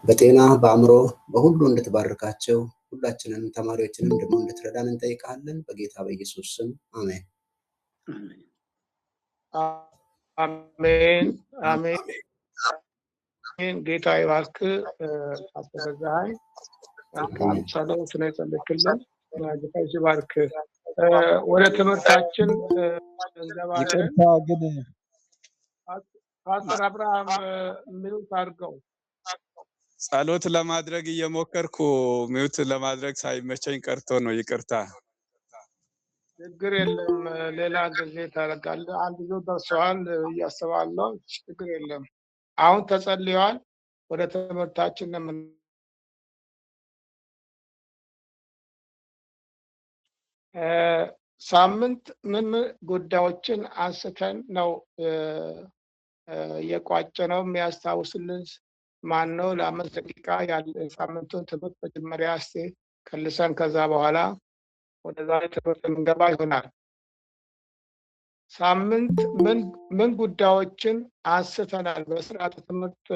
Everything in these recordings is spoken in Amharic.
በጤና በአእምሮ በሁሉ እንድትባርካቸው ሁላችንን ተማሪዎችንም ደግሞ እንድትረዳን እንጠይቃለን። በጌታ በኢየሱስ ስም አሜን። አሜን አሜን። ጌታ ይባርክ። አስተበዛኝ ጸሎት ነው የጸለይክልን። ጌታ ይባርክ። ወደ ትምህርታችን እንገባለን። ግን ፓስተር አብርሃም ሚውት አድርገው። ጸሎት ለማድረግ እየሞከርኩ ሚውት ለማድረግ ሳይመቸኝ ቀርቶ ነው። ይቅርታ። ችግር የለም። ሌላ ጊዜ ታደርጋለህ። አንድ ዙር ደርሰዋል እያስባለሁ። ችግር የለም። አሁን ተጸልየዋል። ወደ ትምህርታችን ነው። ሳምንት ምን ጉዳዮችን አንስተን ነው የቋጨነው? የሚያስታውስልን ማን ነው? ለ5 ደቂቃ ሳምንቱን ትምህርት መጀመሪያ እስቲ ከልሰን ከዛ በኋላ ወደ ዛሬ ትምህርት የምንገባ ይሆናል። ሳምንት ምን ጉዳዮችን አንስተናል? በስርዓተ ትምህርት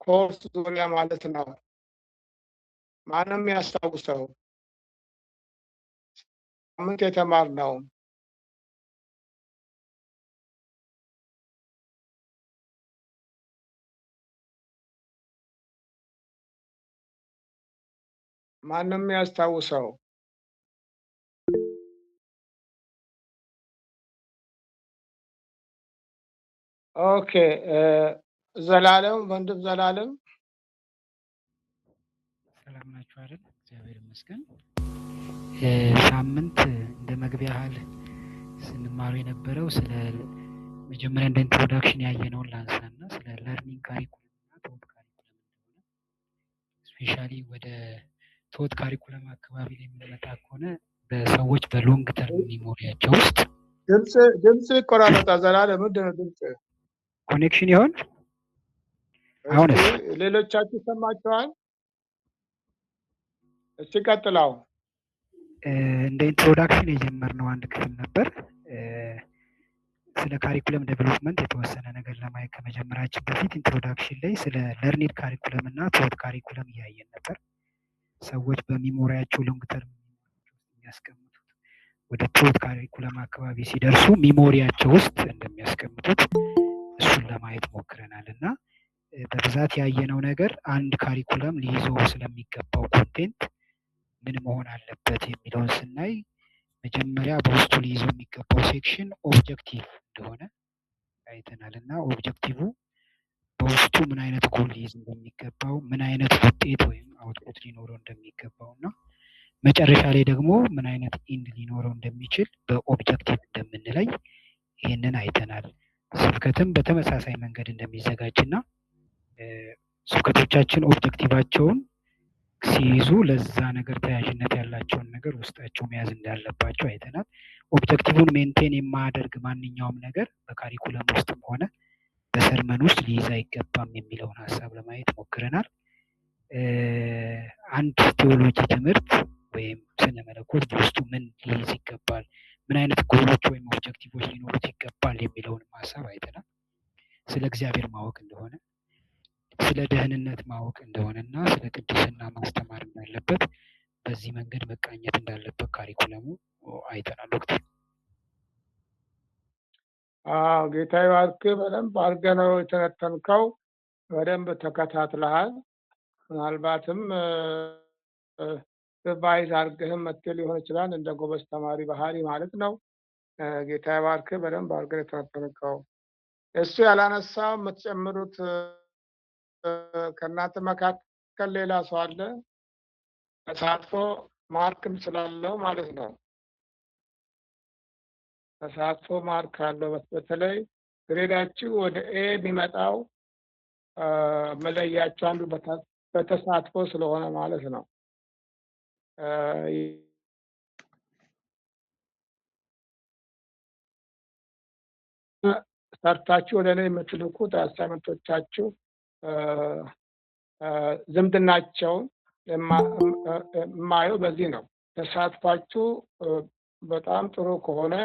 ኮርስ ዙሪያ ማለት ነው። ማንም ያስታውሰው? ሳምንት የተማርነው ማንም ያስታውሰው? ኦኬ። ዘላለም ወንድም ዘላለም ሰላም ናችሁ አይደል? እግዚአብሔር ይመስገን። ሳምንት እንደ መግቢያ ያህል ስንማሩ የነበረው ስለ መጀመሪያ እንደ ኢንትሮዳክሽን ያየነውን ላንሳና ስለ ለርኒንግ ካሪኩለም እና ቶት ካሪኩለም እንደሆነ ስፔሻሊ ወደ ቶት ካሪኩለም አካባቢ ላይ የምንመጣ ከሆነ በሰዎች በሎንግ ተርም ሜሞሪያቸው ውስጥ ድምጽ ይቆራረጣል። ዘላለም ምንድን ነው ድምጽ? ኮኔክሽን ይሆን? አሁንስ ሌሎቻችሁ ይሰማችኋል? እስቲ ቀጥላው። እንደ ኢንትሮዳክሽን የጀመርነው አንድ ክፍል ነበር። ስለ ካሪኩለም ዴቨሎፕመንት የተወሰነ ነገር ለማየት ከመጀመራችን በፊት ኢንትሮዳክሽን ላይ ስለ ለርኒድ ካሪኩለም እና ቶት ካሪኩለም እያየን ነበር። ሰዎች በሚሞሪያቸው ሎንግ ተርም የሚያስቀምጡት ወደ ቶት ካሪኩለም አካባቢ ሲደርሱ ሚሞሪያቸው ውስጥ እንደሚያስቀምጡት እሱን ለማየት ሞክረናል እና በብዛት ያየነው ነገር አንድ ካሪኩለም ሊይዘው ስለሚገባው ኮንቴንት ምን መሆን አለበት የሚለውን ስናይ መጀመሪያ በውስጡ ሊይዘው የሚገባው ሴክሽን ኦብጀክቲቭ እንደሆነ አይተናል እና ኦብጀክቲቭ በውስጡ ምን አይነት ጎል ሊይዝ እንደሚገባው፣ ምን አይነት ውጤት ወይም አውትፑት ሊኖረው እንደሚገባው እና መጨረሻ ላይ ደግሞ ምን አይነት ኢንድ ሊኖረው እንደሚችል በኦብጀክቲቭ እንደምንለይ ይህንን አይተናል። ስብከትም በተመሳሳይ መንገድ እንደሚዘጋጅ እና ስብከቶቻችን ኦብጀክቲቫቸውን ሲይዙ ለዛ ነገር ተያያዥነት ያላቸውን ነገር ውስጣቸው መያዝ እንዳለባቸው አይተናል። ኦብጀክቲቭን ሜንቴን የማያደርግ ማንኛውም ነገር በካሪኩለም ውስጥም ሆነ በሰርመን ውስጥ ሊይዝ አይገባም የሚለውን ሀሳብ ለማየት ሞክረናል። አንድ ቴዎሎጂ ትምህርት ወይም ስነ መለኮት በውስጡ ምን ሊይዝ ይገባል፣ ምን አይነት ጎሎች ወይም ኦብጀክቲቮች ሊኖሩት ይገባል የሚለውንም ሀሳብ አይተናል። ስለ እግዚአብሔር ማወቅ እንደሆነ፣ ስለ ደህንነት ማወቅ እንደሆነና ስለ ቅድስና ማስተማር እንዳለበት በዚህ መንገድ መቃኘት እንዳለበት ካሪኩለሙ አይተናል። ወቅት ጌታ ይባርክ። በደንብ አድርገህ ነው የተነተንከው። በደንብ ተከታትለሃል። ምናልባትም ሪቫይዝ አድርገህም መጥተህ ሊሆን ይችላል። እንደ ጎበዝ ተማሪ ባህሪ ማለት ነው። ጌታ ይባርክ። በደንብ አድርገህ የተነተንከው። እሱ ያላነሳው የምትጨምሩት ከእናንተ መካከል ሌላ ሰው አለ? ተሳትፎ ማርክም ስላለው ማለት ነው። ተሳትፎ ማርክ አለው። በተለይ ግሬዳችሁ ወደ ኤ የሚመጣው መለያችሁ አንዱ በተሳትፎ ስለሆነ ማለት ነው። ሰርታችሁ ወደ እኔ የምትልኩት አሳይመንቶቻችሁ ዝምድናቸውን የማየው በዚህ ነው። ተሳትፏችሁ በጣም ጥሩ ከሆነ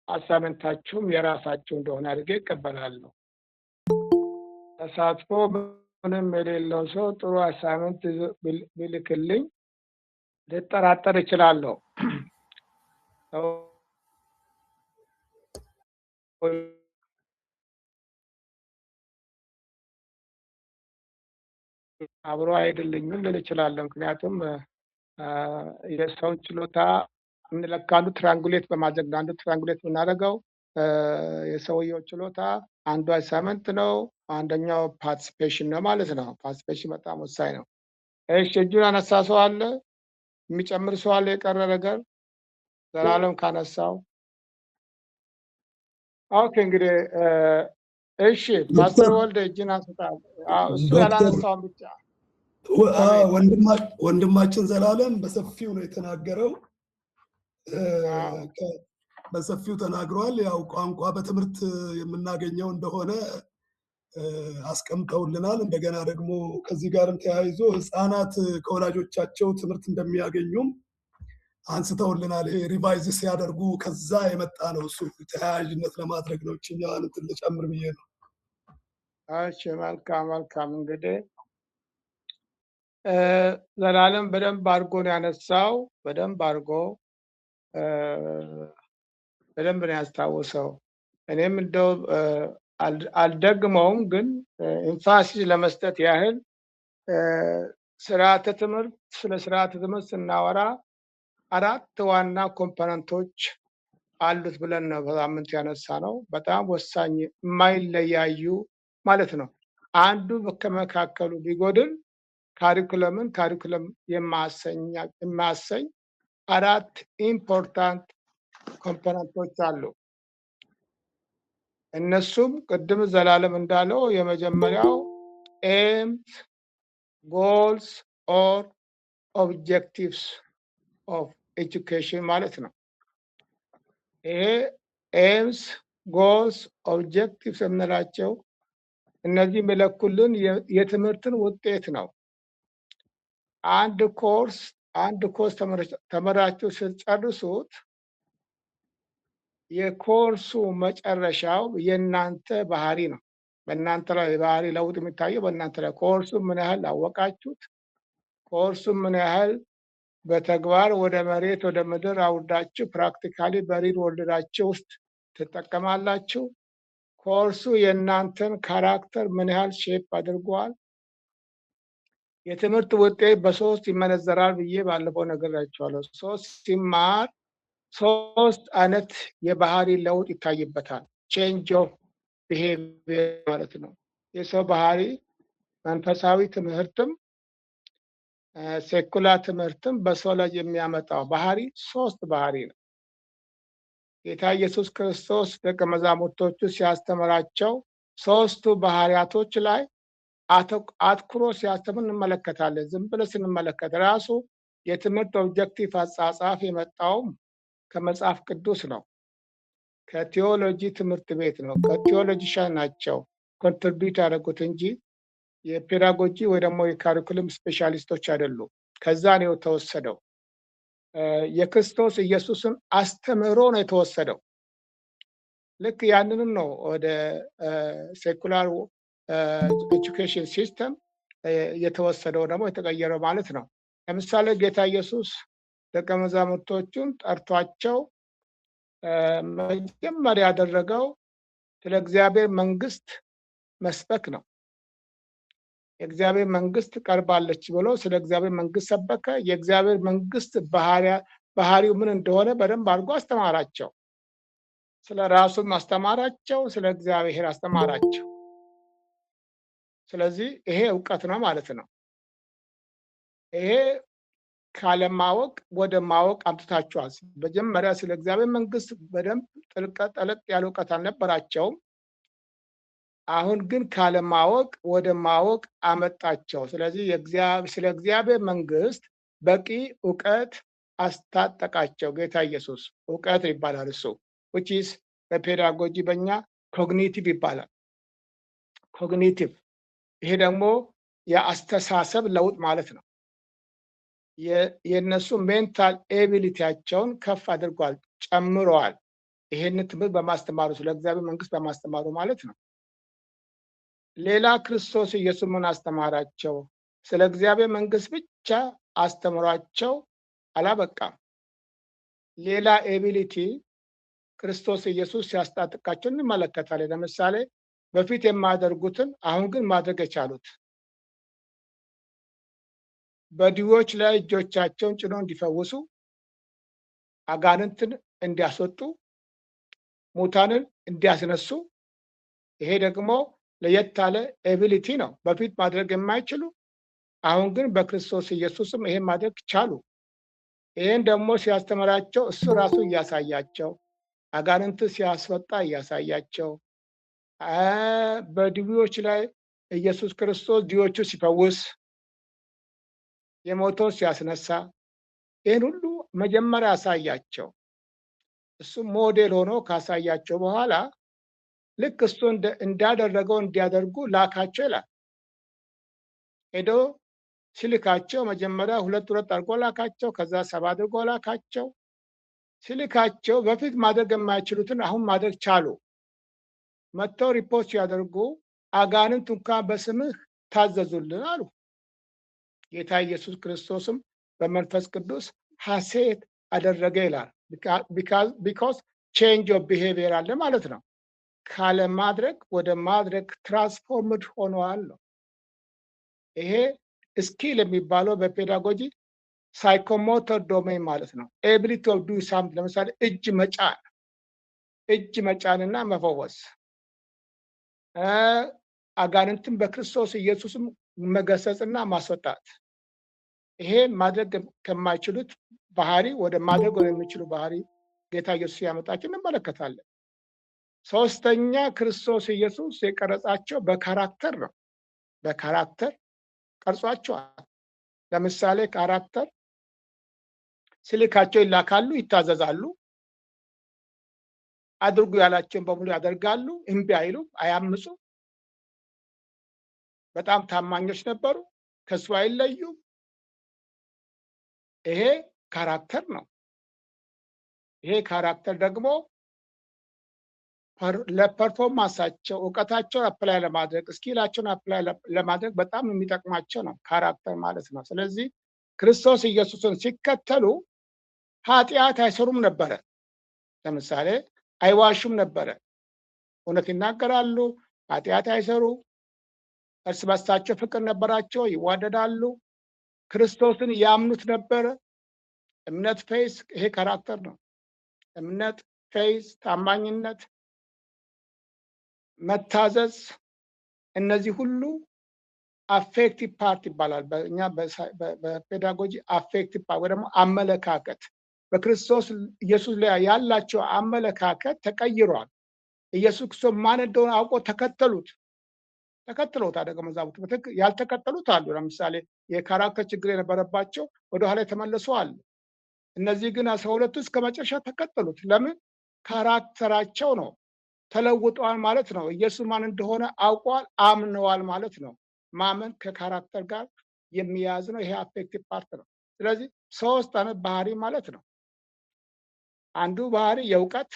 አሳይመንታችሁም የራሳችሁ እንደሆነ አድርጌ ይቀበላለሁ። ተሳትፎ ምንም የሌለው ሰው ጥሩ አሳይመንት ቢልክልኝ ልጠራጠር እችላለሁ። አብሮ አይደለኝም ልል እችላለሁ። ምክንያቱም የሰውን ችሎታ እንለካሉ ትራንጉሌት በማድረግ አንዱ ትራንጉሌት የምናደርገው የሰውየው ችሎታ አንዱ አሳይመንት ነው፣ አንደኛው ፓርቲሲፔሽን ነው ማለት ነው። ፓርቲሲፔሽን በጣም ወሳኝ ነው። እሺ እጁን አነሳ ሰው አለ? የሚጨምር ሰው አለ? የቀረ ነገር ዘላለም ካነሳው ኦኬ። እንግዲህ እሺ ፓስተር ወልደ እጅን አንስታል። እሱ ያላነሳውን ብቻ ወንድማችን ዘላለም በሰፊው ነው የተናገረው። በሰፊው ተናግሯል። ያው ቋንቋ በትምህርት የምናገኘው እንደሆነ አስቀምጠውልናል። እንደገና ደግሞ ከዚህ ጋርም ተያይዞ ህፃናት ከወላጆቻቸው ትምህርት እንደሚያገኙም አንስተውልናል። ይሄ ሪቫይዝ ሲያደርጉ ከዛ የመጣ ነው። እሱ ተያያዥነት ለማድረግ ነው። እችኛዋን እንትን ልጨምር ብዬ ነው። እሺ መልካም። እንግዲህ ዘላለም በደንብ አድርጎ ነው ያነሳው። በደንብ ነው ያስታወሰው። እኔም እንደው አልደግመውም፣ ግን ኢንፋሲስ ለመስጠት ያህል ስለ ስርዓተ ትምህርት ስናወራ 4 ዋና ኮምፖነንቶች አሉት ብለን ነው በሳምንት ያነሳ ነው። በጣም ወሳኝ የማይለያዩ ማለት ነው። አንዱ ከመካከሉ ቢጎድል ካሪኩለም የማያሰኝ 4 ኢምፖርታንት ኮምፖነንቶች አሉ። እነሱም ቅድም ዘላለም እንዳለው የመጀመሪያው ኤምስ ጎልስ ኦር ኦብጀክቲቭስ ኦፍ ኤጁኬሽን ማለት ነው። ይሄ ኤምስ ጎልስ ኦብጀክቲቭስ የምንላቸው እነዚህ የሚለኩልን የትምህርትን ውጤት ነው። አንድ ኮርስ ተመራችሁ ስትጨርሱት የኮርሱ መጨረሻው የእናንተ ባህሪ ነው። በእናንተ ላይ ባህሪ ለውጥ የሚታየው በእናንተ ላይ ኮርሱ ምን ያህል አወቃችሁት፣ ኮርሱ ምን ያህል በተግባር ወደ መሬት ወደ ምድር አውርዳችሁ ፕራክቲካሊ በሪል ወርልዳችሁ ውስጥ ትጠቀማላችሁ። ኮርሱ የእናንተን ካራክተር ምን ያህል ሼፕ አድርጓል። የትምህርት ውጤት በ3 ይመነዘራል ብዬ ባለፈው ነግሬያችኋለሁ። 3 ሲማር 3 አይነት የባህሪ ለውጥ ይታይበታል። ቼንጅ ኦፍ ቢሄቪየር ማለት ነው። የሰው ባህሪ መንፈሳዊ ትምህርትም ሴኩላር ትምህርትም በሰው ላይ የሚያመጣው ባህሪ 3 ባህሪ ነው። ጌታ ኢየሱስ ክርስቶስ ደቀ መዛሙርቶቹ ሲያስተምራቸው 3ቱ ባህሪያቶች ላይ አትኩሮ ሲያስተምር እንመለከታለን። ዝም ብለን ስንመለከት ራሱ የትምህርት ኦብጀክቲቭ አጻጻፍ የመጣውም ከመጽሐፍ ቅዱስ ነው። ከቴዎሎጂ ትምህርት ቤት ነው። ከቴዎሎጂሻን ናቸው ኮንትሪቢዩት ያደረጉት እንጂ የፔዳጎጂ ወይ ደግሞ የካሪኩለም ስፔሻሊስቶች አይደሉም። ከዛ ነው የተወሰደው። የክርስቶስ ኢየሱስን አስተምህሮ ነው የተወሰደው። ልክ ያንንም ነው ወደ ሴኩላር ኤጁኬሽን ሲስተም የተወሰደው ደግሞ የተቀየረው ማለት ነው። ለምሳሌ ጌታ ኢየሱስ ደቀ መዛሙርቶቹን ጠርቷቸው መጀመሪያ ያደረገው ስለ እግዚአብሔር መንግስት መስበክ ነው። የእግዚአብሔር መንግስት ቀርባለች ብሎ ስለ እግዚአብሔር መንግስት ሰበከ። የእግዚአብሔር መንግስት ባህሪው ምን እንደሆነ በደንብ አድርጎ አስተማራቸው። ስለ ራሱም አስተማራቸው፣ ስለ እግዚአብሔር አስተማራቸው። ስለዚህ ይሄ እውቀት ነው ማለት ነው። ይሄ ካለማወቅ ወደ ማወቅ አምጥታችኋል። መጀመሪያ ስለ እግዚአብሔር መንግስት በደንብ ጠለቅ ያለ እውቀት አልነበራቸውም። አሁን ግን ካለማወቅ ወደ ማወቅ አመጣቸው። ስለዚህ ስለ እግዚአብሔር መንግስት በቂ እውቀት አስታጠቃቸው ጌታ ኢየሱስ። እውቀት ይባላል እሱ which is በፔዳጎጂ በእኛ ኮግኒቲቭ ይባላል። ኮግኒቲቭ ይሄ ደግሞ የአስተሳሰብ ለውጥ ማለት ነው። የነሱ ሜንታል ኤቢሊቲያቸውን ከፍ አድርጓል፣ ጨምረዋል። ይሄን ትምህርት በማስተማሩ ስለ እግዚአብሔር መንግስት በማስተማሩ ማለት ነው። ሌላ ክርስቶስ ኢየሱስ ምን አስተማራቸው? ስለ እግዚአብሔር መንግስት ብቻ አስተምሯቸው አላበቃም። ሌላ ኤቢሊቲ ክርስቶስ ኢየሱስ ሲያስታጥቃቸው እንመለከታለን። ለምሳሌ በፊት የማያደርጉትን አሁን ግን ማድረግ የቻሉት፣ በድሆች ላይ እጆቻቸውን ጭኖ እንዲፈውሱ፣ አጋንንትን እንዲያስወጡ፣ ሙታንን እንዲያስነሱ። ይሄ ደግሞ ለየት ያለ ኤቢሊቲ ነው። በፊት ማድረግ የማይችሉ አሁን ግን በክርስቶስ ኢየሱስም ይሄን ማድረግ ቻሉ። ይሄን ደግሞ ሲያስተምራቸው እሱ ራሱ እያሳያቸው፣ አጋንንት ሲያስወጣ እያሳያቸው፣ በድሆች ላይ ኢየሱስ ክርስቶስ ድሆቹ ሲፈውስ፣ የሞተው ሲያስነሳ፣ ይህን ሁሉ መጀመሪያ ያሳያቸው። እሱ ሞዴል ሆኖ ካሳያቸው በኋላ ልክ እሱ እንዳደረገው እንዲያደርጉ ላካቸው ይላል። ሄዶ ሲልካቸው መጀመሪያ ሁለት አድርጎ ላካቸው። ከዛ 7 አድርጎ ላካቸው። ሲልካቸው በፊት ማድረግ የማይችሉትን አሁን ማድረግ ቻሉ። መጥተው ሪፖርት ሲያደርጉ አጋንንት እንኳን በስምህ ታዘዙልን አሉ። ጌታ ኢየሱስ ክርስቶስም በመንፈስ ቅዱስ ሐሴት አደረገ ይላል። ቢካዝ ቼንጅ ኦፍ ቢሄቪየር አለ ማለት ነው። ካለ ማድረግ ወደ ማድረግ ትራንስፎርምድ ሆነዋል ነው። ይሄ ስኪል የሚባለው በፔዳጎጂ ሳይኮሞተር ዶሜን ማለት ነው። ኤቢሊቲ ኦፍ ዱ ሳምት። ለምሳሌ እጅ መጫንና መፈወስ፣ አጋንንትን በክርስቶስ ኢየሱስም መገሰጽና ማስወጣት። ይሄ ማድረግ ከማይችሉት ባህሪ ወደ ማድረግ ወደሚችሉ ባህሪ ጌታ ኢየሱስ ያመጣቸው እንመለከታለን። ሶስተኛ ክርስቶስ ኢየሱስ የቀረጻቸው በካራክተር ነው። በካራክተር ቀርጿቸዋል። ለምሳሌ ካራክተር ስልካቸው ይላካሉ፣ ይታዘዛሉ፣ አድርጉ ያላቸውን በሙሉ ያደርጋሉ፣ እምቢ አይሉም፣ አያምፁ፣ በጣም ታማኞች ነበሩ፣ ከሱ አይለዩም። ይሄ ካራክተር ነው። ይሄ ካራክተር ደግሞ ለፐርፎርማንሳቸው እውቀታቸውን አፕላይ ለማድረግ ስኪላቸውን አፕላይ ለማድረግ በጣም የሚጠቅማቸው ነው ካራክተር ማለት ነው። ስለዚህ ክርስቶስ ኢየሱስን ሲከተሉ ኃጢአት አይሰሩም ነበረ። ለምሳሌ አይዋሹም ነበረ፣ እውነት ይናገራሉ፣ ኃጢአት አይሰሩ፣ እርስ በርሳቸው ፍቅር ነበራቸው፣ ይዋደዳሉ፣ ክርስቶስን ያምኑት ነበረ። እምነት፣ ፌዝ፣ ይሄ ካራክተር ነው። እምነት፣ ፌዝ፣ ታማኝነት፣ መታዘዝ፣ እነዚህ ሁሉ አፌክቲቭ ፓርት ይባላል። በእኛ በፔዳጎጂ አፌክቲቭ ፓርት ወይ ደግሞ አመለካከት፣ በክርስቶስ ኢየሱስ ላይ ያላቸው አመለካከት ተቀይሯል። ኢየሱስ ክርስቶስ ማን እንደሆነ አውቆ ተከትለውት አደገ መዛሙርቱ በትክክል ያልተከተሉት አሉ። ለምሳሌ የካራክተር ችግር የነበረባቸው ወደኋላ የተመለሱ አሉ። እነዚህ ግን 12ቱ እስከ መጨረሻ ተከተሉት። ለምን? ካራክተራቸው ነው ተለውጠዋል ማለት ነው። ኢየሱስ ማን እንደሆነ አውቀዋል፣ አምነዋል ማለት ነው። ማመን ከካራክተር ጋር የሚያዝ ነው። ይሄ አፌክቲቭ ፓርት ነው። ስለዚህ 3 አይነት ባህሪ ማለት ነው። አንዱ ባህሪ የእውቀት፣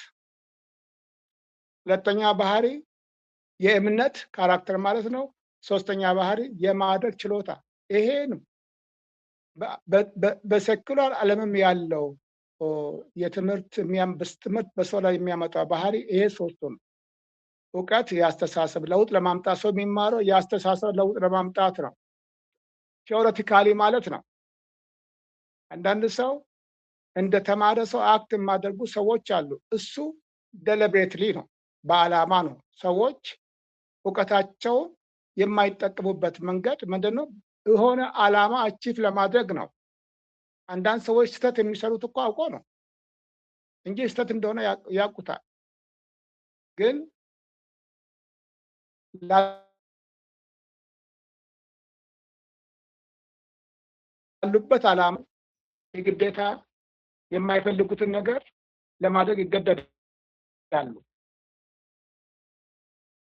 ሁለተኛ ባህሪ የእምነት ካራክተር ማለት ነው። ሶስተኛ ባህሪ የማድረግ ችሎታ። ይሄ ነው በሴኩላር ዓለምም ያለው የትምህርት በሰው ላይ የሚያመጣው ባህሪ ይሄ 3ቱ ነው። እውቀት የአስተሳሰብ ለውጥ ለማምጣት ሰው የሚማረው የአስተሳሰብ ለውጥ ለማምጣት ነው። ቴዎሬቲካሊ ማለት ነው። አንዳንድ ሰው እንደ ተማረ ሰው አክት የማደርጉ ሰዎች አሉ። እሱ ደሊብሬትሊ ነው፣ በዓላማ ነው። ሰዎች እውቀታቸውን የማይጠቀሙበት መንገድ ምንድነው? የሆነ ዓላማ አቺፍ ለማድረግ ነው። አንዳንድ ሰዎች ስህተት የሚሰሩት እኮ አውቆ ነው እንጂ ስህተት እንደሆነ ያውቁታል። ግን ላሉበት ዓላማ የግዴታ የማይፈልጉትን ነገር ለማድረግ ይገደዳሉ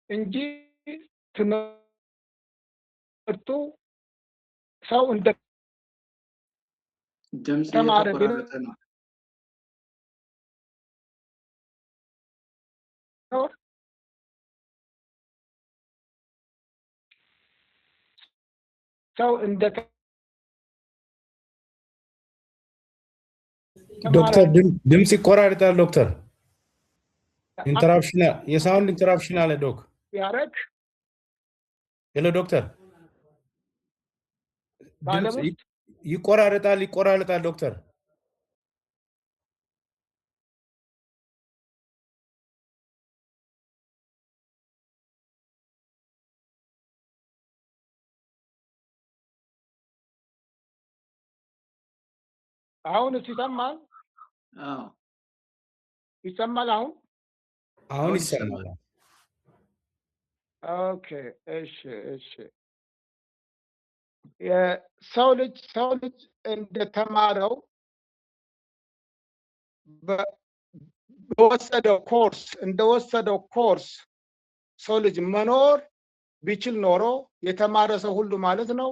እንጂ ትምህርቱ ሰው እንደ ድምጽ ተማረ እየተቆራረጠ ነው። ሰው እንደ ዶክተር ድምጽ ይቆራርጣል። ዶክተር ኢንተራፕሽን የሳውንድ ኢንተራፕሽን አለ ዶክ ያረክ ሄሎ ዶክተር ባለሙ ይቆራርጣል ዶክተር አሁን ይሰማል? ይሰማል አሁን ይሰማል። ኦኬ እሺ የሰው ልጅ እንደተማረው እንደወሰደው ኮርስ ሰው ልጅ መኖር ቢችል ኖሮ የተማረ ሰው ሁሉ ማለት ነው።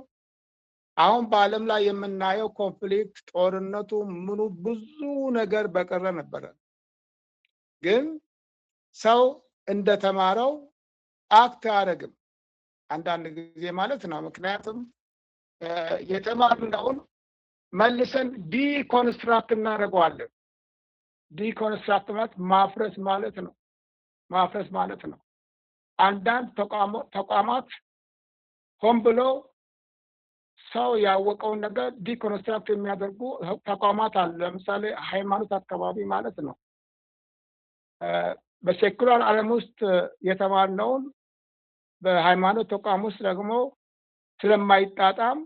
አሁን በዓለም ላይ የምናየው ኮንፍሊክት፣ ጦርነቱ፣ ምኑ ብዙ ነገር በቀረ ነበረ። ግን ሰው እንደተማረው አክት አያደርግም አንዳንድ ጊዜ ማለት ነው። ምክንያቱም የተማርነውን መልሰን ዲኮንስትራክት እናደርገዋለን። ዲኮንስትራክት ማለት ማፍረስ ማለት ነው። አንዳንድ ተቋማት ሆን ብለው ሰው ያወቀውን ነገር ዲኮንስትራክት የሚያደርጉ ተቋማት አሉ። ለምሳሌ ሃይማኖት አካባቢ ማለት ነው። በሴኩላር ዓለም ውስጥ የተማርነውን በሃይማኖት ተቋም ውስጥ ደግሞ ስለማይጣጣም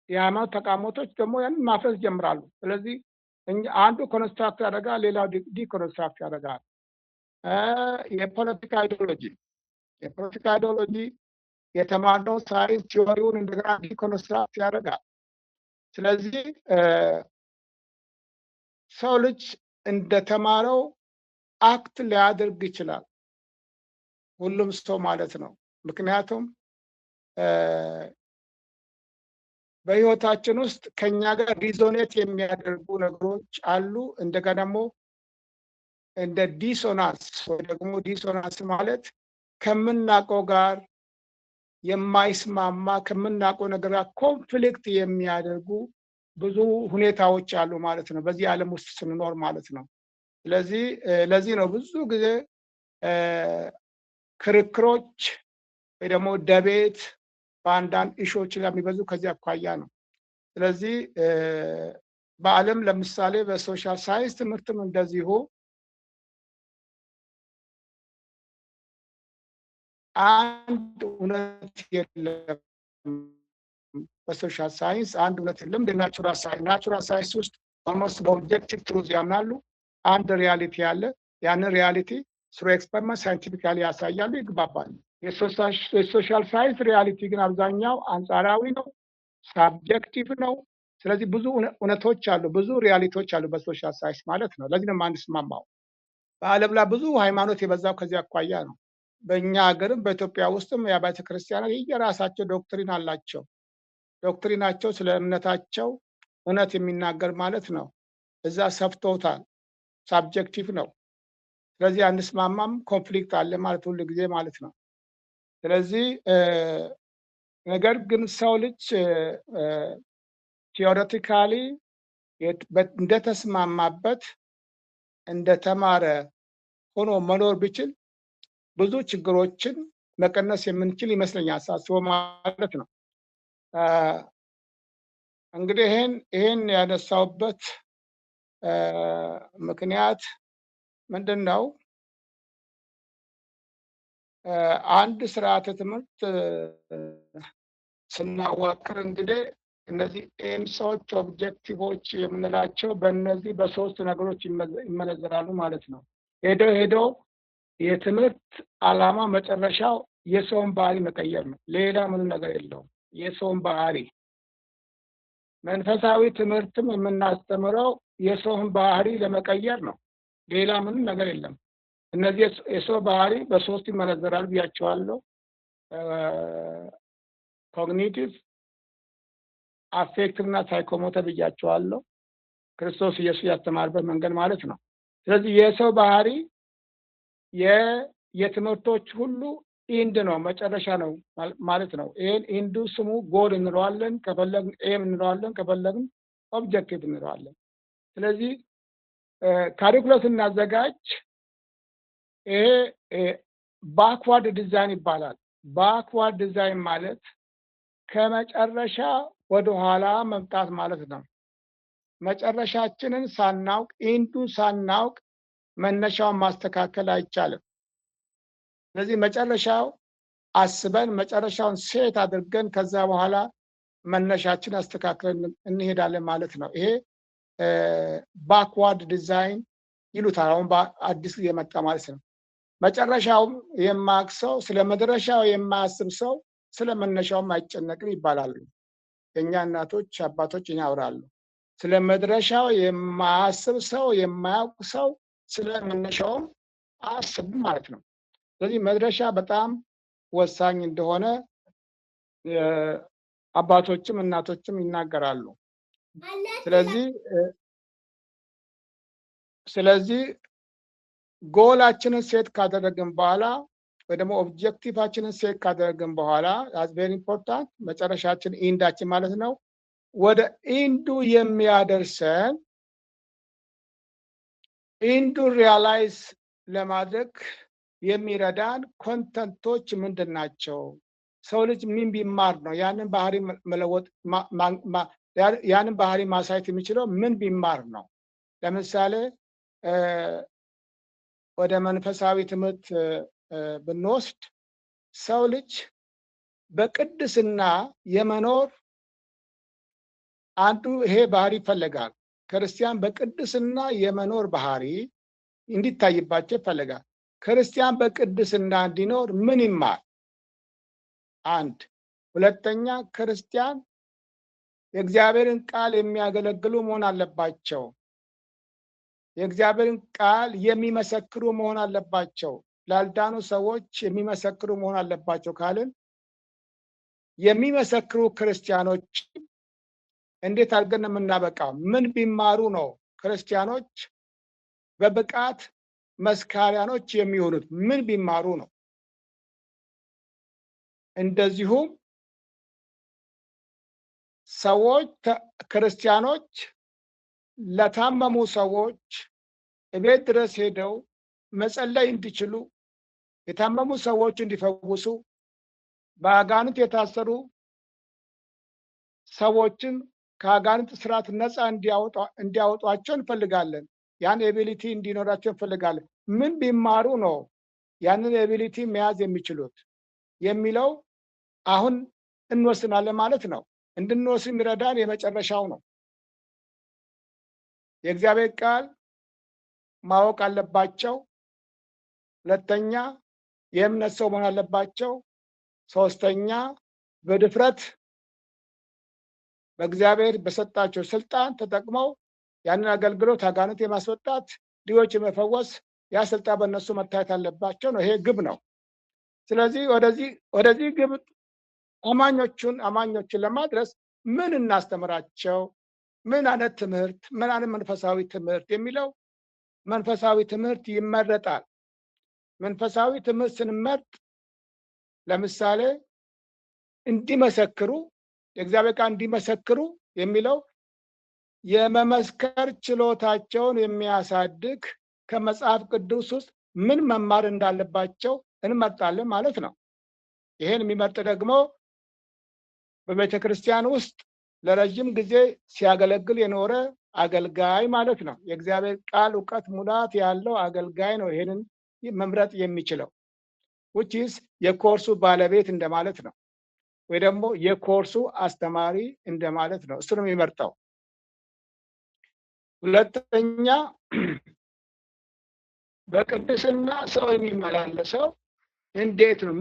የሃይማኖት ተቋማቶች ደግሞ ያንን ማፍረስ ጀምራሉ። ስለዚህ አንዱ ኮንስትራክት ያደርጋል፣ ሌላው ዲኮንስትራክት ያደርጋል። የፖለቲካ አይዲዮሎጂ የተማርነው ሳይንስ ቲዎሪውን እንደገና ዲኮንስትራክት ያደርጋል። ስለዚህ ሰው ልጅ እንደተማረው አክት ሊያደርግ ይችላል፣ ሁሉም ሰው ማለት ነው። ምክንያቱም በህይወታችን ውስጥ ከኛ ጋር ሪዞኔት የሚያደርጉ ነገሮች አሉ። እንደገና ደግሞ እንደ ዲሶናንስ ወይ ደግሞ ዲሶናንስ ማለት ከምናውቀው ጋር የማይስማማ ከምናውቀው ነገር ጋር ኮንፍሊክት የሚያደርጉ ብዙ ሁኔታዎች አሉ ማለት ነው፣ በዚህ ዓለም ውስጥ ስንኖር ማለት ነው። ስለዚህ ለዚህ ነው ብዙ ጊዜ ክርክሮች ወይ ደግሞ ደቤት በአንዳንድ ኢሾች ላይ የሚበዙ ከዚህ አኳያ ነው። ስለዚህ በዓለም ለምሳሌ በሶሻል ሳይንስ ትምህርትም እንደዚሁ አንድ እውነት የለም። በሶሻል ሳይንስ አንድ እውነት የለም። ናቹራል ሳይንስ ውስጥ ኦልሞስት በኦብጀክቲቭ ትሩዝ ያምናሉ። አንድ ሪያሊቲ አለ። ያንን ሪያሊቲ ስሩ ኤክስፐሪመንት ሳይንቲፊካሊ ያሳያሉ፣ ይግባባሉ። የሶሻል ሳይንስ ሪያሊቲ ግን አብዛኛው አንጻራዊ ነው፣ ሳብጀክቲቭ ነው። ስለዚህ ብዙ እውነቶች አሉ፣ ብዙ ሪያሊቲዎች አሉ በሶሻል ሳይንስ ማለት ነው። ለዚህ ነው የማንስማማው። በዓለም ላይ ብዙ ሃይማኖት የበዛው ከዚህ አኳያ ነው። በእኛ ሀገርም በኢትዮጵያ ውስጥም የአብያተ ክርስቲያናት የየራሳቸው ዶክትሪን አላቸው። ዶክትሪናቸው ስለ እምነታቸው እውነት የሚናገር ማለት ነው። እዛ ሰፍተውታል፣ ሳብጀክቲቭ ነው። ስለዚህ አንስማማም፣ ኮንፍሊክት አለ ማለት ሁሉ ጊዜ ማለት ነው። ስለዚህ ነገር ግን ሰው ልጅ ቲዎሬቲካሊ እንደተስማማበት እንደተማረ ሆኖ መኖር ቢችል ብዙ ችግሮችን መቀነስ የምንችል ይመስለኛል ሳስበው ማለት ነው። እንግዲህ ይሄን ያነሳውበት ምክንያት ምንድን ነው? አንድ ስርዓተ ትምህርት ስናዋቅር እንግዲህ እነዚህ ኤምሶች ኦብጀክቲቮች የምንላቸው በእነዚህ በሶስት ነገሮች ይመነዘራሉ ማለት ነው። ሄዶ የትምህርት ዓላማ መጨረሻው የሰውን ባህሪ መቀየር ነው። ሌላ ምንም ነገር የለውም። የሰውን ባህሪ መንፈሳዊ ትምህርትም የምናስተምረው የሰውን ባህሪ ለመቀየር ነው። ሌላ ምንም ነገር የለም። እነዚህ የሰው ባህሪ በሶስት ይመነዘራል ብያቸዋለሁ። ኮግኒቲቭ፣ አፌክቲቭ እና ሳይኮሞተር ብያቸዋለሁ። ክርስቶስ ኢየሱስ ያስተማርበት መንገድ ማለት ነው። ስለዚህ የሰው ባህሪ የትምህርቶች ሁሉ ኢንድ ነው መጨረሻ ነው ማለት ነው። ይሄን ኢንዱ ስሙ ጎል እንለዋለን፣ ከፈለግን ኤም እንለዋለን፣ ከፈለግን ኦብጀክቲቭ እንለዋለን። ስለዚህ ካሪኩለም ስናዘጋጅ ይሄ ባክዋርድ ዲዛይን ይባላል። ባክዋርድ ዲዛይን ማለት ከመጨረሻ ወደ ኋላ መምጣት ማለት ነው። መጨረሻችንን ሳናውቅ ኢንዱን ሳናውቅ መነሻውን ማስተካከል አይቻልም። ስለዚህ መጨረሻው አስበን መጨረሻውን ሴት አድርገን ከዛ በኋላ መነሻችን አስተካክለን እንሄዳለን ማለት ነው። ይሄ ባክዋርድ ዲዛይን ይሉታል። አሁን አዲስ የመጣ ማለት ነው። መጨረሻው የማያውቅ ሰው ስለ መድረሻው የማያስብ ሰው ስለ መነሻውም አይጨነቅም ይባላሉ። የእኛ እናቶች አባቶች ያወራሉ። ስለ መድረሻው የማያስብ ሰው የማያውቅ ሰው ስለ መነሻውም አያስብም ማለት ነው። ስለዚህ መድረሻ በጣም ወሳኝ እንደሆነ አባቶችም እናቶችም ይናገራሉ። ስለዚህ ጎላችንን ሴት ካደረግን በኋላ ወይ ደግሞ ኦብጀክቲቫችንን ሴት ካደረግን በኋላ ቬሪ ኢምፖርታንት መጨረሻችን ኢንዳችን ማለት ነው። ወደ ኢንዱ የሚያደርሰን ኢንዱ ሪያላይዝ ለማድረግ የሚረዳን ኮንተንቶች ምንድን ናቸው? ሰው ልጅ ምን ቢማር ነው ያንን ባህሪ መለወጥ ያንን ባህሪ ማሳየት የሚችለው ምን ቢማር ነው? ለምሳሌ ወደ መንፈሳዊ ትምህርት ብንወስድ ሰው ልጅ በቅድስና የመኖር አንዱ ይሄ ባህሪ ይፈልጋል። ክርስቲያን በቅድስና የመኖር ባህሪ እንዲታይባቸው ይፈልጋል። ክርስቲያን በቅድስና እንዲኖር ምን ይማር? አንድ ሁለተኛ ክርስቲያን የእግዚአብሔርን ቃል የሚያገለግሉ መሆን አለባቸው። የእግዚአብሔርን ቃል የሚመሰክሩ መሆን አለባቸው። ላልዳኑ ሰዎች የሚመሰክሩ መሆን አለባቸው ካልን የሚመሰክሩ ክርስቲያኖች እንዴት አድርገን የምናበቃው? ምን ቢማሩ ነው ክርስቲያኖች በብቃት መስካሪያኖች የሚሆኑት? ምን ቢማሩ ነው? እንደዚሁም ሰዎች ክርስቲያኖች ለታመሙ ሰዎች እቤት ድረስ ሄደው መጸለይ እንዲችሉ፣ የታመሙ ሰዎች እንዲፈውሱ፣ በአጋንንት የታሰሩ ሰዎችን ከአጋንንት ስርዓት ነፃ እንዲያወጧቸው እንፈልጋለን። ያን ኤቢሊቲ እንዲኖራቸው እንፈልጋለን። ምን ቢማሩ ነው ያንን ኤቢሊቲ መያዝ የሚችሉት የሚለው አሁን እንወስናለን ማለት ነው። እንድንወስን የሚረዳን የመጨረሻው ነው። የእግዚአብሔር ቃል ማወቅ አለባቸው። ሁለተኛ የእምነት ሰው መሆን አለባቸው። ሶስተኛ በድፍረት በእግዚአብሔር በሰጣቸው ስልጣን ተጠቅመው ያንን አገልግሎት አጋንንት የማስወጣት ድሆች የመፈወስ ያ ስልጣን በእነሱ መታየት አለባቸው ነው። ይሄ ግብ ነው። ስለዚህ ወደዚህ ግብ አማኞችን ለማድረስ ምን እናስተምራቸው? ምን አይነት ትምህርት፣ ምን አይነት መንፈሳዊ ትምህርት የሚለው መንፈሳዊ ትምህርት ይመረጣል። መንፈሳዊ ትምህርት ስንመርጥ ለምሳሌ እንዲመሰክሩ የእግዚአብሔር ቃል እንዲመሰክሩ የሚለው የመመስከር ችሎታቸውን የሚያሳድግ ከመጽሐፍ ቅዱስ ውስጥ ምን መማር እንዳለባቸው እንመርጣለን ማለት ነው። ይሄን የሚመርጥ ደግሞ በቤተ ክርስቲያን ውስጥ ለረጅም ጊዜ ሲያገለግል የኖረ አገልጋይ ማለት ነው። የእግዚአብሔር ቃል እውቀት ሙላት ያለው አገልጋይ ነው ይሄንን መምረጥ የሚችለው። which is የኮርሱ ባለቤት እንደማለት ነው፣ ወይ ደግሞ የኮርሱ አስተማሪ እንደማለት ነው። እሱ ነው የሚመርጠው። ሁለተኛ በቅድስና ሰው የሚመላለሰው እንዴት ነው?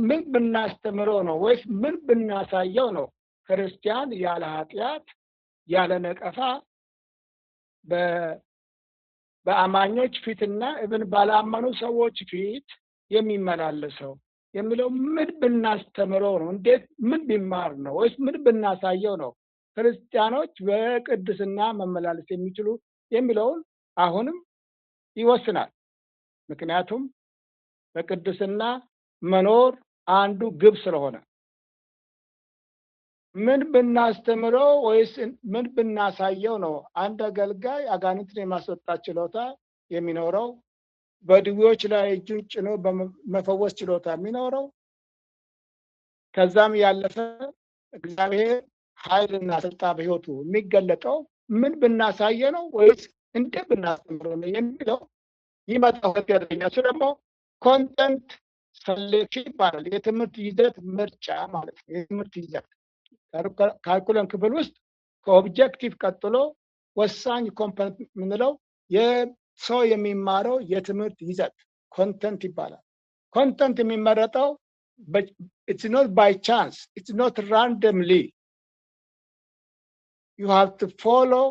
ምን ብናስተምረው ነው? ወይስ ምን ብናሳየው ነው ክርስቲያን ያለ ኃጢአት ያለ ነቀፋ በአማኞች ፊትና እብን ባላመኑ ሰዎች ፊት የሚመላለሰው የሚለው ምን ብናስተምረው ነው? እንዴት ምን ቢማር ነው? ወይስ ምን ብናሳየው ነው ክርስቲያኖች በቅድስና መመላለስ የሚችሉ የሚለውን አሁንም ይወስናል። ምክንያቱም በቅድስና መኖር አንዱ ግብ ስለሆነ ምን ብናስተምረው ወይስ ምን ብናሳየው ነው አንድ አገልጋይ አጋንንትን የማስወጣት ችሎታ የሚኖረው? በድዌዎች ላይ እጁን ጭኖ በመፈወስ ችሎታ የሚኖረው? ከዛም ያለፈ እግዚአብሔር ኃይልና ስልጣን በሕይወቱ የሚገለጠው ምን ብናሳየ ነው ወይስ እንደ ብናስተምረው ነው የሚለው ይመጣው። ሁለተኛ እሱ ደግሞ ኮንተንት ሰሌክሽን ይባላል። የትምህርት ይዘት ምርጫ ማለት ነው። የትምህርት ይዘት ካሪኩለም ክፍል ውስጥ ከኦብጀክቲቭ ቀጥሎ ወሳኝ ኮምፖነንት የምንለው የሰው የሚማረው የትምህርት ይዘት ኮንተንት ይባላል። ኮንተንት የሚመረጠው it's not by chance, it's not randomly. You have to follow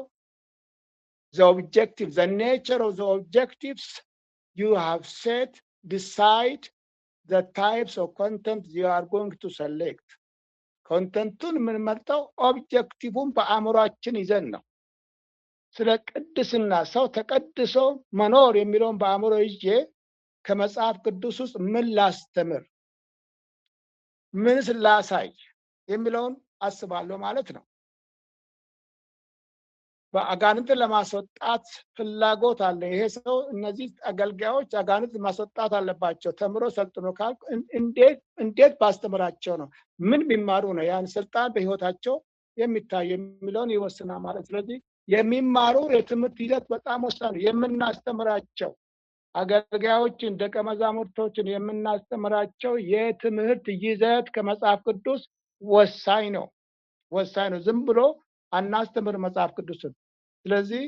the objectives, the nature of the objectives you have set, decide the types of content you are going to select. ኮንተንቱን የምንመርጠው ኦብጀክቲቭን በአእምሯችን ይዘን ነው። ስለ ቅድስና ሰው ተቀድሶ መኖር የሚለውን በአእምሮ ይዤ ከመጽሐፍ ቅዱስ ውስጥ ምን ላስተምር፣ ምን ስላሳይ የሚለውን አስባለሁ ማለት ነው። በአጋንንትን ለማስወጣት ፍላጎት አለ ይሄ ሰው። እነዚህ አገልጋዮች አጋንንት ማስወጣት አለባቸው ተምሮ ሰልጥኖ ካልኩ እንዴት ባስተምራቸው ነው? ምን ቢማሩ ነው ያን ስልጣን በሕይወታቸው የሚታይ የሚለውን ይወስናል ማለት። ስለዚህ የሚማሩ የትምህርት ይዘት በጣም ወሳኝ ነው። የምናስተምራቸው አገልጋዮችን ደቀ መዛሙርቶችን የምናስተምራቸው የትምህርት ይዘት ከመጽሐፍ ቅዱስ ወሳኝ ነው። ዝም ብሎ አናስተምር መጽሐፍ ቅዱስን። ስለዚህ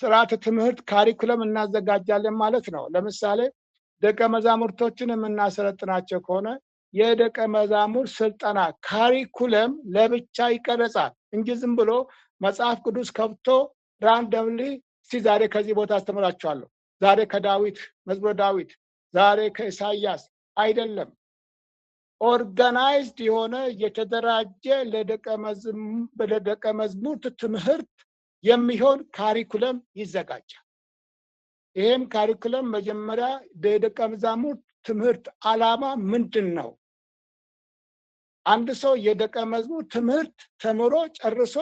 ስርዓተ ትምህርት ካሪኩለም እናዘጋጃለን ማለት ነው። ለምሳሌ ደቀ መዛሙርቶችን የምናሰለጥናቸው ከሆነ የደቀ መዛሙርት ስልጠና ካሪኩለም ለብቻ ይቀረጻል እንጂ ዝም ብሎ መጽሐፍ ቅዱስ ከብቶ ራንደምሊ ዛሬ ከዚህ ቦታ አስተምራቸዋለሁ፣ ዛሬ ከዳዊት መዝሙረ ዳዊት፣ ዛሬ ከኢሳይያስ አይደለም። ኦርጋናይዝድ የሆነ የተደራጀ ለደቀ መዝሙርት ትምህርት የሚሆን ካሪኩለም ይዘጋጃል። ይህም ካሪኩለም መጀመሪያ የደቀ መዛሙርት ትምህርት ዓላማ ምንድን ነው? አንድ ሰው የደቀ መዝሙር ትምህርት ተምሮ ጨርሶ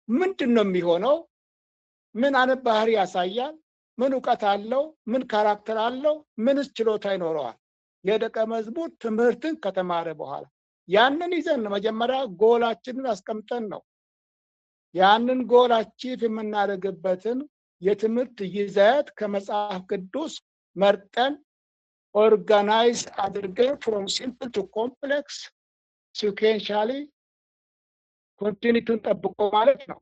ምንድን ነው የሚሆነው? ምን አይነት ባህሪ ያሳያል? ምን እውቀት አለው? ምን ካራክተር አለው? ምንስ ችሎታ ይኖረዋል? የደቀ መዝሙር ትምህርትን ከተማረ በኋላ ያንን ይዘን መጀመሪያ ጎላችንን አስቀምጠን ነው ያንን ጎል አቺቭ የምናደርግበትን የትምህርት ይዘት ከመጽሐፍ ቅዱስ መርጠን ኦርጋናይዝ አድርገን ፍሮም ሲምፕል ቱ ኮምፕሌክስ ሲኩዌንሻሊ ኮንቲኒቲውን ጠብቆ ማለት ነው።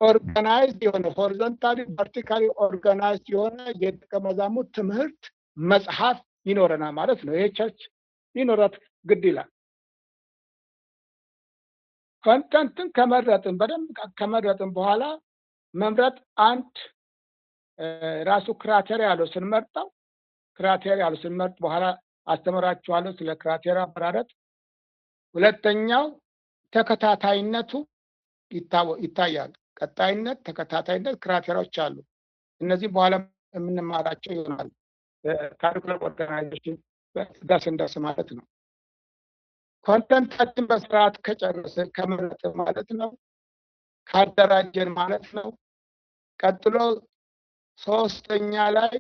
ኦርጋናይዝድ የሆነ ሆሪዞንታሊ ቨርቲካሊ ኦርጋናይዝድ የሆነ የደቀ መዛሙርት ትምህርት መጽሐፍ ይኖረናል ማለት ነው። ይሄ ቸርች ይኖራት ግድ ይላል። ኮንተንትን ከመረጥን በደንብ ከመረጥን በኋላ መምረጥ አንድ ራሱ ክራቴሪያ ያለው ስንመርጥ በኋላ አስተምራችኋለሁ ስለ ክራቴሪያ አመራረጥ። ሁለተኛው ተከታታይነቱ ይታያል። ቀጣይነት፣ ተከታታይነት ክራቴሪያዎች አሉ። እነዚህ በኋላ የምንማራቸው ይሆናል። ካሪኩለም ኦርጋናይዜሽን ጋር ስንደርስ ማለት ነው። ኮንተንታችን በስርዓት ከጨረስን ከመረጥን ማለት ነው፣ ካደራጀን ማለት ነው። ቀጥሎ ሶስተኛ ላይ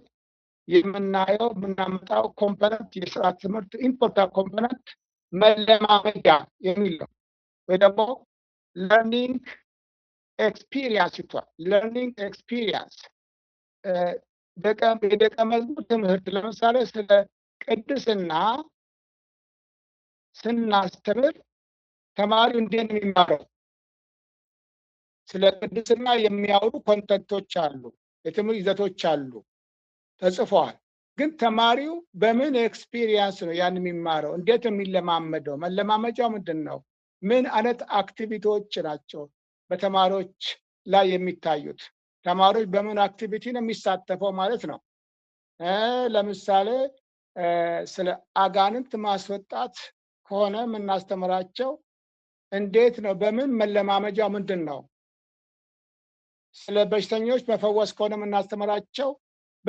የምናመጣው ኮምፖነንት የስርዓት ትምህርት ኢምፖርታንት ኮምፖነንት መለማመጃ የሚል ነው፣ ወይ ደግሞ ለርኒንግ ኤክስፒሪየንስ ይቷል። ለርኒንግ ኤክስፒሪየንስ የደቀ መዝሙር ትምህርት ለምሳሌ ስለ ቅድስና ስናስተምር ተማሪው እንዴት ነው የሚማረው? ስለ ቅድስና የሚያወሩ ኮንተንቶች አሉ፣ የትምህርት ይዘቶች አሉ፣ ተጽፈዋል። ግን ተማሪው በምን ኤክስፒሪየንስ ነው ያን የሚማረው? እንዴት የሚለማመደው? መለማመጃው ምንድን ነው? ምን አይነት አክቲቪቲዎች ናቸው በተማሪዎች ላይ የሚታዩት? ተማሪዎች በምን አክቲቪቲ ነው የሚሳተፈው ማለት ነው። ለምሳሌ ስለ አጋንንት ማስወጣት ከሆነ የምናስተምራቸው እንዴት ነው? በምን መለማመጃው ምንድን ነው? ስለ በሽተኞች መፈወስ ከሆነ የምናስተምራቸው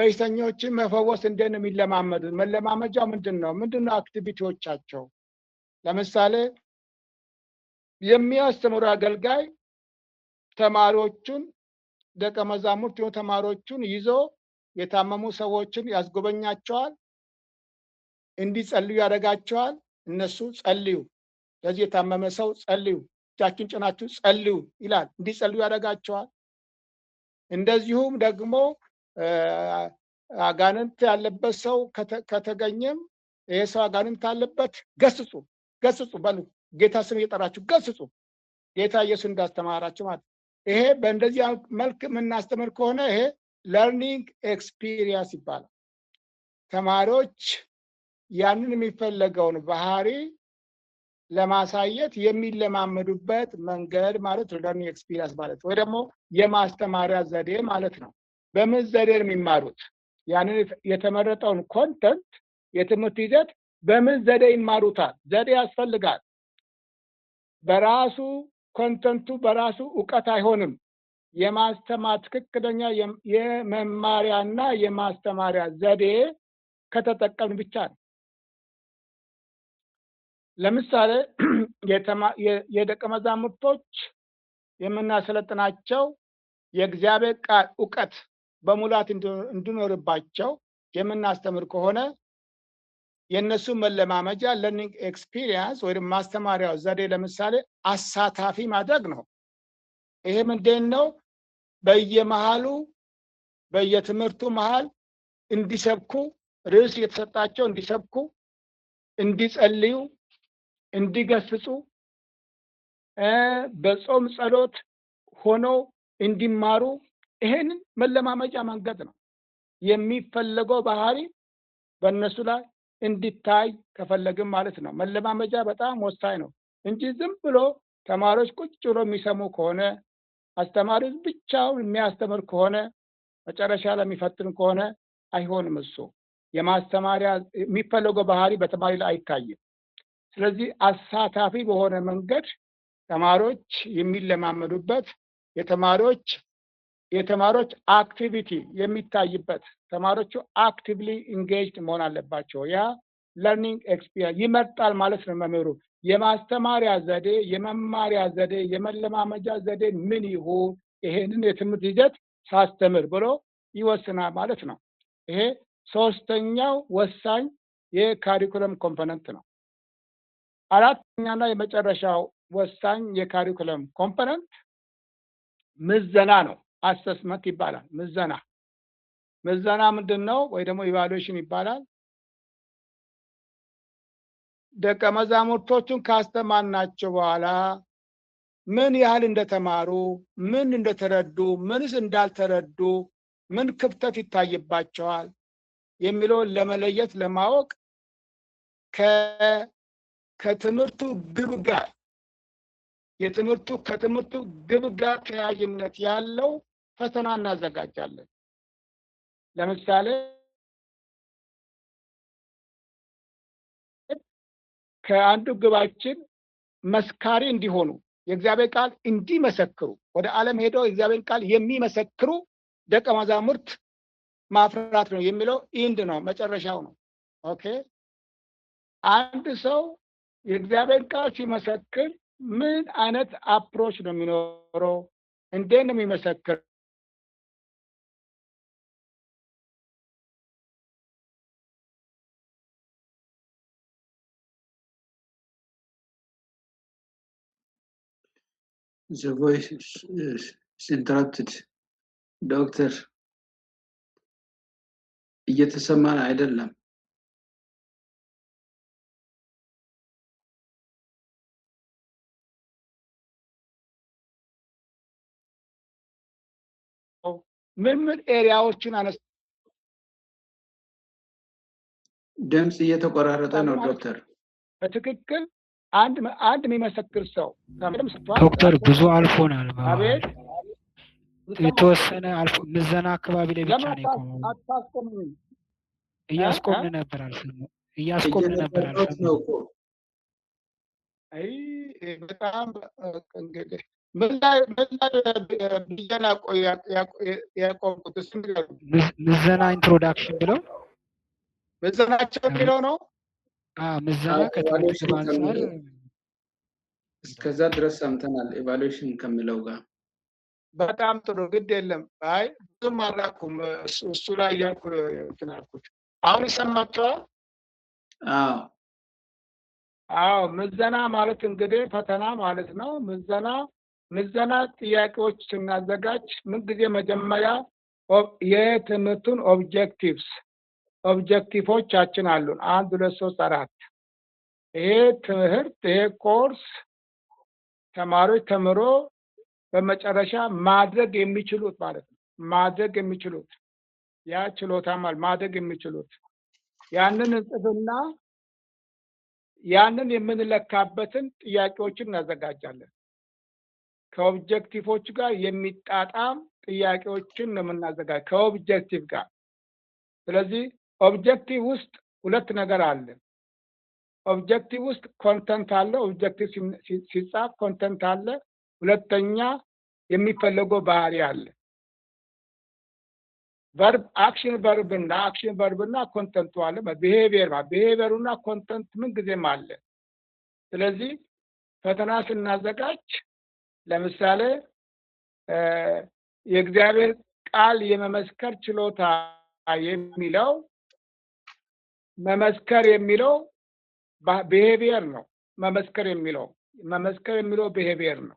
በሽተኞችን መፈወስ እንዴት ነው የሚለማመዱት? መለማመጃው ምንድነው? ምንድነው አክቲቪቲዎቻቸው? ለምሳሌ የሚያስተምሩ አገልጋይ ተማሪዎቹን ደቀ መዛሙርት ተማሪዎቹን ይዞ የታመሙ ሰዎችን ያስጎበኛቸዋል፣ እንዲጸልዩ ያደርጋቸዋል። እነሱ ጸልዩ፣ ለዚህ የታመመ ሰው ጸልዩ፣ እጃችሁን ጭናችሁ ጸልዩ ይላል፣ እንዲጸልዩ ያደርጋቸዋል። እንደዚሁም ደግሞ አጋንንት ያለበት ሰው ከተገኘም ይሄ ሰው አጋንንት አለበት ገስጹ በሉ፣ ጌታ ስም እየጠራችሁ ገስጹ፣ ጌታ ኢየሱስ እንዳስተማራችሁ ማለት። ይሄ በእንደዚህ መልክ የምናስተምር ከሆነ ይሄ ለርኒንግ ኤክስፒሪየንስ ይባላል። ተማሪዎች ያንን የሚፈለገውን ባህሪ ለማሳየት የሚለማመዱበት መንገድ ማለት ለርኒንግ ኤክስፒሪየንስ ማለት ወይ ደግሞ የማስተማሪያ ዘዴ ማለት ነው። በምን ዘዴ የሚማሩት? ያንን የተመረጠውን ኮንተንት የትምህርት ይዘት በምን ዘዴ ይማሩታል? ዘዴ ያስፈልጋል። በራሱ ኮንተንቱ በራሱ ዕውቀት አይሆንም። የማስተማር ትክክለኛ የመማሪያና የማስተማሪያ ዘዴ ከተጠቀምን ብቻ ነው። ለምሳሌ የደቀ መዛሙርቶች የምናሰለጥናቸው የእግዚአብሔር ቃል ዕውቀት በሙላት እንዲኖርባቸው የምናስተምር ከሆነ የእነሱ መለማመጃ ለርኒንግ ኤክስፒሪየንስ ወይም ማስተማሪያው ዘዴ ለምሳሌ አሳታፊ ማድረግ ነው። ይሄ ምንድን ነው? በየመሃሉ በየትምህርቱ መሃል እንዲሰብኩ፣ ርዕስ የተሰጣቸው እንዲሰብኩ፣ እንዲጸልዩ፣ እንዲገስጹ፣ በጾም ጸሎት ሆነው እንዲማሩ፣ ይሄንን መለማመጃ መንገድ ነው። የሚፈለገው ባህሪ በእነሱ ላይ እንዲታይ ከፈለግም ማለት ነው። መለማመጃ በጣም ወሳኝ ነው እንጂ ዝም ብሎ ተማሪዎች ቁጭ ብሎ የሚሰሙ ከሆነ አስተማሪ ብቻውን የሚያስተምር ከሆነ መጨረሻ ላይ የሚፈትን ከሆነ አይሆንም። እሱ የማስተማሪያ የሚፈለገው ባህሪ በተማሪ ላይ አይታይም። ስለዚህ አሳታፊ በሆነ መንገድ ተማሪዎች የሚለማመዱበት የተማሪዎች አክቲቪቲ የሚታይበት ተማሪዎቹ አክቲቭሊ ኢንጌጅድ መሆን አለባቸው። ያ ለርኒንግ ኤክስፒሪየንስ ይመርጣል ማለት ነው መምህሩ። የማስተማሪያ ዘዴ፣ የመማሪያ ዘዴ፣ የመለማመጃ ዘዴ ምን ይሁን፣ ይሄንን የትምህርት ይዘት ሳስተምር ብሎ ይወስናል ማለት ነው። ይሄ ሶስተኛው ወሳኝ የካሪኩለም ኮምፖነንት ነው። አራተኛና የመጨረሻው ወሳኝ የካሪኩለም ኮምፖነንት ምዘና ነው። አሰስመንት ይባላል። ምዘና ምንድን ነው? ወይ ደግሞ ኢቫሉዌሽን ይባላል። ደቀ መዛሙርቶቹን ካስተማርናቸው በኋላ ምን ያህል እንደተማሩ፣ ምን እንደተረዱ፣ ምንስ እንዳልተረዱ፣ ምን ክፍተት ይታይባቸዋል የሚለውን ለመለየት ለማወቅ ከትምህርቱ ግብ ጋር ከትምህርቱ ግብ ጋር ተያያዥነት ያለው ፈተና እናዘጋጃለን። ለምሳሌ ከአንዱ ግባችን መስካሪ እንዲሆኑ የእግዚአብሔር ቃል እንዲመሰክሩ ወደ ዓለም ሄደው የእግዚአብሔር ቃል የሚመሰክሩ ደቀ መዛሙርት ማፍራት ነው የሚለው ኢንድ ነው፣ መጨረሻው ነው። ኦኬ። አንድ ሰው የእግዚአብሔር ቃል ሲመሰክር ምን አይነት አፕሮች ነው የሚኖረው? እንዴት ነው የሚመሰክር? The voice is interrupted. ዶክተር እየተሰማን አይደለም። ምን ኤሪያዎችን አነስ ድምጽ እየተቆራረጠ ነው ዶክተር። በትክክል አንድ የሚመሰክር ሰው ዶክተር ብዙ አልፎናል። አቤት የተወሰነ አልፎ ምዘና አካባቢ ላይ ብቻ ነው የቆመው። አታስቆምኝ። እያስቆምን ነበር አልሰማሁም። አይ በጣም እንግዲህ ብየና ያቆምኩት እሱ ምዘና ኢንትሮዳክሽን ብለው ምዘናቸው የሚለው ነው። ምዘና ከትምህርት አንፃር እስከዛ ድረስ ሰምተናል። ኤቫሉዌሽን ከሚለው ጋር በጣም ጥሩ ግድ የለም። አይ ብዙም አላኩም እሱ ላይ ያልኩ ትናልኩት አሁን ይሰማችኋል? አዎ ምዘና ማለት እንግዲህ ፈተና ማለት ነው። ምዘና ጥያቄዎች ስናዘጋጅ ምን ጊዜ መጀመሪያ የትምህርቱን ኦብጀክቲቮቻችን አሉን 1 2 3 4 ይሄ ትምህርት ይሄ ኮርስ ተማሪዎች ተምሮ በመጨረሻ ማድረግ የሚችሉት ማለት ነው። ማድረግ የሚችሉት ያ ችሎታ ማለት ማድረግ የሚችሉት ያንን እንጽፍና ያንን የምንለካበትን ጥያቄዎችን እናዘጋጃለን። ከኦብጀክቲቮች ጋር የሚጣጣም ጥያቄዎችን ነው የምናዘጋጅ ከኦብጀክቲቭ ጋር። ስለዚህ ኦብጀክቲቭ ውስጥ ሁለት ነገር አለ። ኦብጀክቲቭ ውስጥ ኮንተንት አለ። ኦብጀክቲቭ ሲጻፍ ኮንተንት አለ። ሁለተኛ የሚፈለገው ባህሪ አለ። ቨርብ አክሽን ቨርብና ኮንተንቱ አለ። ቢሄቪየሩና ኮንተንት ምን ጊዜም አለ። ስለዚህ ፈተና ስናዘጋጅ ለምሳሌ የእግዚአብሔር ቃል የመመስከር ችሎታ የሚለው መመስከር የሚለው ቢሄቪየር ነው። መመስከር የሚለው ቢሄቪየር ነው።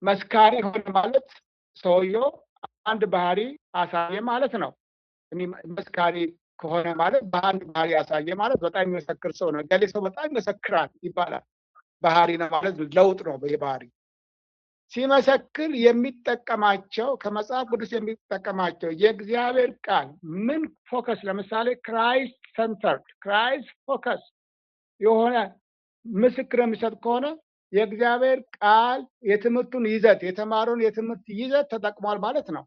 መስካሪ ሆነ ማለት ሰውየው አንድ ባህሪ አሳየ ማለት ነው። መስካሪ ከሆነ ማለት በአንድ ባህሪ አሳየ ማለት በጣም የሚመሰክር ሰው ነው። ገሌ ሰው በጣም ይመሰክራል ይባላል። ባህሪ ነው ማለት ለውጥ ነው። በባህሪ ሲመሰክር የሚጠቀማቸው ከመጽሐፍ ቅዱስ የሚጠቀማቸው የእግዚአብሔር ቃል ምን ፎከስ ለምሳሌ ክራይስት ሰንተርድ ክራይስት ፎከስ የሆነ ምስክር የሚሰጥ ከሆነ የእግዚአብሔር ቃል የትምህርቱን ይዘት የተማረውን የትምህርት ይዘት ተጠቅሟል ማለት ነው።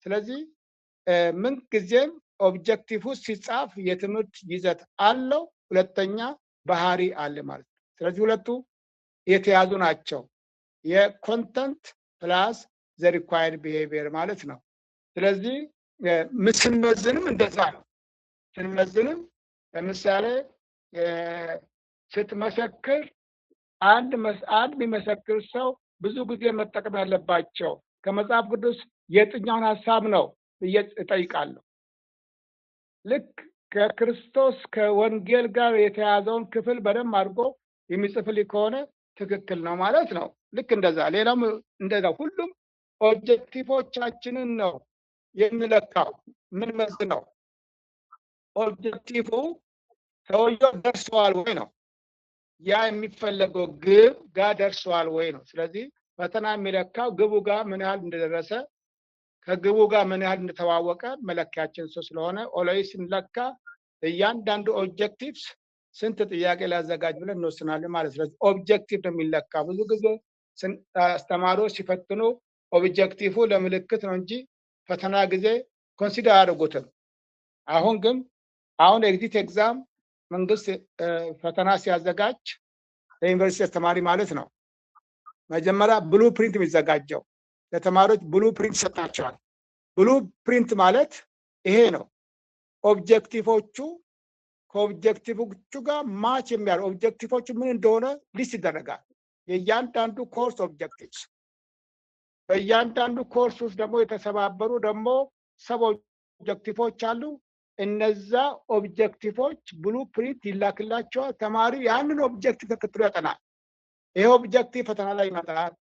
ስለዚህ ምን ጊዜም ኦብጀክቲቭ ውስጥ ሲጻፍ የትምህርት ይዘት አለው፣ ሁለተኛ ባህሪ አለ ማለት ነው። ስለዚህ ሁለቱ የተያዙ ናቸው። የኮንተንት ፕላስ ዘ ሪኳየርድ ቢሄቪየር ማለት ነው። ስለዚህ ስንመዝንም እንደዛ ነው። ስንመዝንም ለምሳሌ ስትመሰክር አንድ የሚመሰክር ሰው ብዙ ጊዜ መጠቀም ያለባቸው ከመጽሐፍ ቅዱስ የትኛውን ሀሳብ ነው ብዬ እጠይቃለሁ። ልክ ከክርስቶስ ከወንጌል ጋር የተያዘውን ክፍል በደንብ አድርጎ የሚጽፍልኝ ከሆነ ትክክል ነው ማለት ነው። ልክ እንደዛ ሌላም እንደዛ ሁሉም ኦብጀክቲቮቻችንን ነው የምንለካው። ምን መዝነው ኦብጀክቲቭ ሰውየው ደርሰዋል ወይ ነው፣ ያ የሚፈለገው ግብ ጋር ደርሰዋል ወይ ነው። ስለዚህ ፈተና የሚለካው ግቡ ጋር ምን ያህል እንደደረሰ ከግቡ ጋር ምን ያህል እንደተዋወቀ መለኪያችን እሱ ስለሆነ ኦልዌይስ ስንለካ እያንዳንዱ ኦብጀክቲቭስ ስንት ጥያቄ ላዘጋጅ ብለን እንወስናለን ማለት። ስለዚህ ኦብጀክቲቭ ነው የሚለካ። ብዙ ጊዜ አስተማሪዎች ሲፈትኑ ኦብጀክቲቭ ለምልክት ነው እንጂ ፈተና ጊዜ ኮንሲደር አያደርጉትም። አሁን ኤግዚት ኤግዛም መንግስት ፈተና ሲያዘጋጅ ለዩኒቨርሲቲ አስተማሪ ማለት ነው መጀመሪያ ብሉ ፕሪንት የሚዘጋጀው ለተማሪዎች ብሉ ፕሪንት ይሰጣቸዋል። ብሉ ፕሪንት ማለት ይሄ ነው። ኦብጀክቲቮቹ ከኦብጀክቲቮቹ ጋር ማች የሚያደርጉ ኦብጀክቲቮቹ ምን እንደሆነ ሊስት ይደረጋል። የእያንዳንዱ ኮርስ ኦብጀክቲቭስ በእያንዳንዱ ኮርስ ውስጥ ደግሞ የተሰባበሩ ደግሞ ሰብ ኦብጀክቲቮች አሉ። እነዛ ኦብጀክቲቮች ብሉ ፕሪንት ይላክላቸዋል። ተማሪ ያንን ኦብጀክቲቭ ተከትሎ ያጠናል። ይሄ ኦብጀክቲቭ ፈተና ላይ ይመጣል።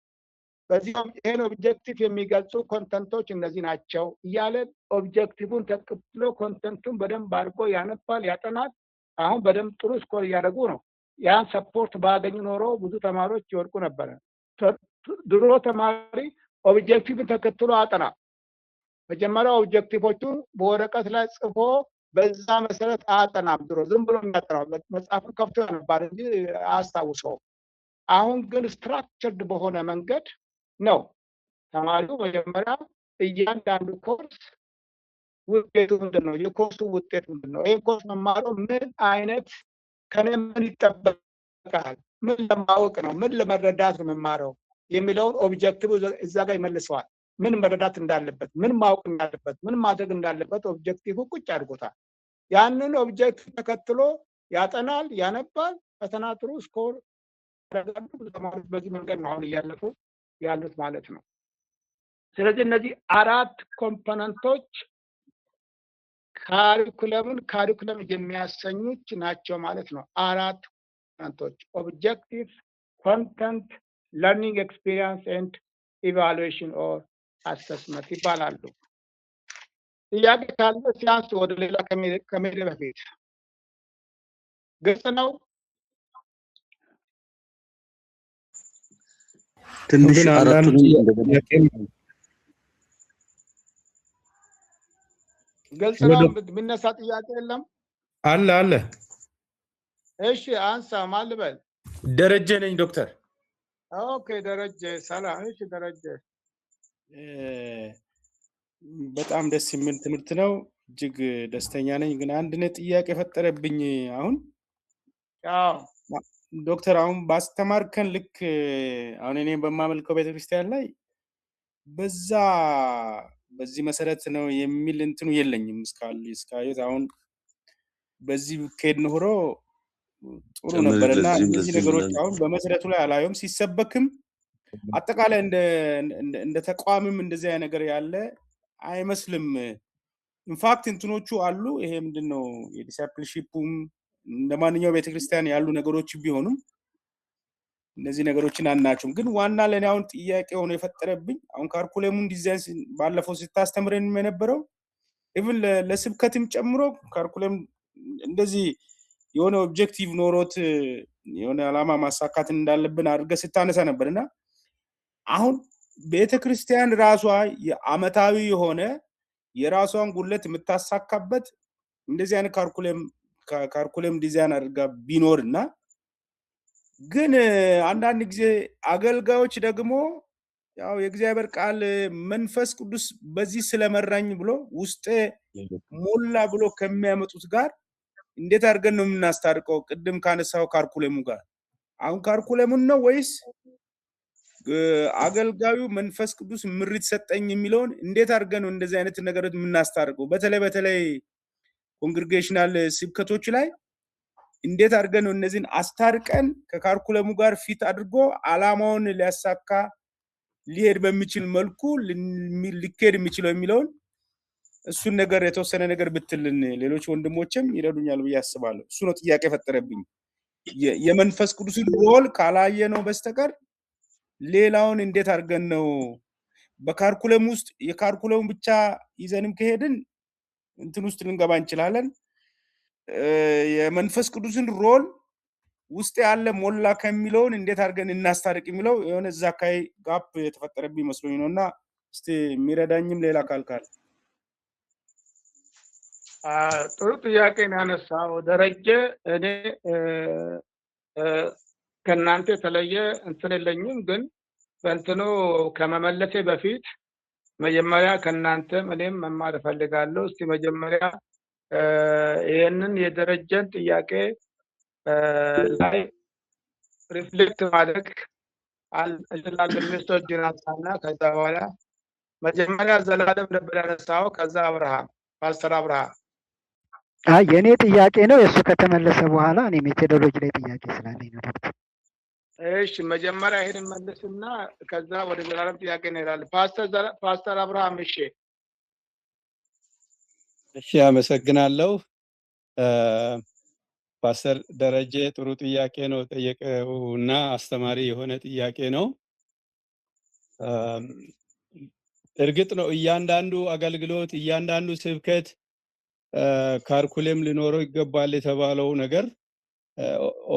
በዚህ ይሄን ኦብጀክቲቭ የሚገልጹ ኮንተንቶች እነዚህ ናቸው እያለ ኦብጀክቲቭን ተከትሎ ኮንተንቱን በደንብ አድርጎ ያነባል፣ ያጠናል። አሁን በደንብ ጥሩ ስኮር እያደረጉ ነው። ያን ሰፖርት ባገኙ ኖሮ ብዙ ተማሪዎች ይወድቁ ነበረ። ድሮ ተማሪ ኦብጀክቲቭን ተከትሎ አጠና። መጀመሪያ ኦብጀክቲቮቹን በወረቀት ላይ ጽፎ በዛ መሰረት አጠናም። ድሮ ዝም ብሎ የሚያጠናው መጽሐፍን ከፍቶ ነበር እንጂ አያስታውሰውም። አሁን ግን ስትራክቸርድ በሆነ መንገድ ነው ተማሪው መጀመሪያ እያንዳንዱ ኮርስ ውጤቱ ምንድን ነው፣ የኮርሱ ውጤት ምንድን ነው፣ ይህ ኮርስ መማረው ምን አይነት ከኔ ምን ይጠበቃል፣ ምን ለማወቅ ነው፣ ምን ለመረዳት ነው የምማረው፣ የሚለውን ኦብጀክቲቭ እዛ ጋር ይመልሰዋል። ምን መረዳት እንዳለበት፣ ምን ማወቅ እንዳለበት፣ ምን ማድረግ እንዳለበት ኦብጀክቲቭ ቁጭ አድርጎታል። ያንን ኦብጀክቲቭ ተከትሎ ያጠናል፣ ያነባል፣ ፈተና ጥሩ ስኮር ያደርጋሉ። ተማሪዎች በዚህ መንገድ ነው አሁን እያለፉ ያሉት ማለት ነው። ስለዚህ እነዚህ አራት ኮምፖነንቶች ካሪኩለም የሚያሰኙት ናቸው ማለት ነው። አራት ኮምፖነንቶች ኦብጀክቲቭ፣ ኮንተንት፣ ለርኒንግ ኤክስፒሪየንስ ኤንድ ኢቫሉዌሽን ኦር አሰስመንት ይባላሉ። ጥያቄ ካለ ሲያንስ ወደ ሌላ ከመሄድ በፊት ግልጽ ነው። ትንሽ አራቱንም ግልጽ ነው። የሚነሳ ጥያቄ የለም? አለ። እሺ አንሳ። ማን ልበል? ደረጀ ነኝ ዶክተር። ኦኬ ደረጀ፣ ሰላም። እሺ ደረጀ፣ በጣም ደስ የሚል ትምህርት ነው። እጅግ ደስተኛ ነኝ። ግን አንድ ጥያቄ ፈጠረብኝ አሁን። ዶክተር አሁን ባስተማርከን ልክ አሁን እኔ በማመልከው ቤተክርስቲያን ላይ በዚህ መሰረት ነው የሚል እንትኑ የለኝም እስካሁን። አሁን በዚህ ከሄድ ኖሮ ጥሩ ነበርና እነዚህ ነገሮች አሁን በመሰረቱ ላይ አላየውም። ሲሰበክም አጠቃላይ እንደ ተቋምም እንደዚህ አይነት ነገር ያለ አይመስልም። ኢንፋክት እንትኖቹ አሉ። ይሄ ምንድነው የዲሲፕሊንሺፑም እንደማንኛው ቤተክርስቲያን ያሉ ነገሮች ቢሆኑም እነዚህ ነገሮችን አናቸውም። ግን ዋና ለኔ አሁን ጥያቄ ሆኖ የፈጠረብኝ አሁን ካሪኩለሙን ዲዛይን ባለፈው ስታስተምረን የነበረው ኢቭን ለስብከትም ጨምሮ ካሪኩለም እንደዚህ የሆነ ኦብጀክቲቭ ኖሮት የሆነ ዓላማ ማሳካት እንዳለብን አድርገህ ስታነሳ ነበርና አሁን ቤተክርስቲያን ራሷ የአመታዊ የሆነ የራሷን ጉለት የምታሳካበት እንደዚህ አይነት ካሪኩለም ዲዛይን አድርጋ ቢኖርና ግን አንዳንድ ጊዜ አገልጋዮች ደግሞ ያው የእግዚአብሔር ቃል መንፈስ ቅዱስ በዚህ ስለመራኝ ብሎ ውስጤ ሞላ ብሎ ከሚያመጡት ጋር እንዴት አድርገን ነው የምናስታርቀው? ቅድም ካነሳው ካሪኩለሙ ጋር አሁን ካሪኩለሙን ነው ወይስ አገልጋዩ መንፈስ ቅዱስ ምሪት ሰጠኝ የሚለውን እንዴት አድርገን ነው እንደዚህ አይነት ነገሮች የምናስታርቀው? በተለይ ኮንግሪጌሽናል ስብከቶች ላይ እንዴት አድርገን ነው እነዚህን አስታርቀን ከካሪኩለሙ ጋር ፊት አድርጎ ዓላማውን ሊያሳካ ሊሄድ በሚችል መልኩ ሊኬድ የሚችለው የሚለውን እሱን ነገር የተወሰነ ነገር ብትልን ሌሎች ወንድሞችም ይረዱኛል ብዬ አስባለሁ። እሱ ነው ጥያቄ ፈጠረብኝ። የመንፈስ ቅዱስን ሮል ካላየ ነው በስተቀር ሌላውን እንዴት አድርገን ነው በካሪኩለም ውስጥ የካሪኩለሙ ብቻ ይዘንም ከሄድን እንትን ውስጥ ልንገባ እንችላለን። የመንፈስ ቅዱስን ሮል ውስጥ ያለ ሞላ ከሚለውን እንዴት አድርገን እናስታርቅ የሚለው የሆነ ዛካይ ጋፕ የተፈጠረብኝ መስሎኝ ነውና እስቲ የሚረዳኝም ሌላ ካልካል። ጥሩ ጥያቄ ነው ያነሳው ደረጀ። እኔ ከናንተ የተለየ እንትን የለኝም፣ ግን በእንትኑ ከመመለሴ በፊት መጀመሪያ ከናንተ እኔም መማር እፈልጋለሁ። እስቲ መጀመሪያ ይሄንን የደረጀን ጥያቄ ላይ ሪፍሌክት ማድረግ እችላለሁ። ሚስተር ጆናታን ከዛ በኋላ መጀመሪያ ዘላለም ነበር ያነሳው፣ ከዛ አብርሃም ፓስተር አብርሃም። የኔ ጥያቄ ነው። እሱ ከተመለሰ በኋላ እኔ ሜቶዶሎጂ ላይ ጥያቄ ስላለኝ ነው ዶክተር። እሺ መጀመሪያ ይሄን መልስና ከዛ ወደ ዘላለም ጥያቄ እንሄዳለን። ፓስተር አብርሃም። እሺ አመሰግናለሁ። ፓስተር ደረጀ ጥሩ ጥያቄ ነው ጠየቀውና አስተማሪ የሆነ ጥያቄ ነው። እርግጥ ነው እያንዳንዱ አገልግሎት እያንዳንዱ ስብከት ካሪኩለም ሊኖረው ይገባል የተባለው ነገር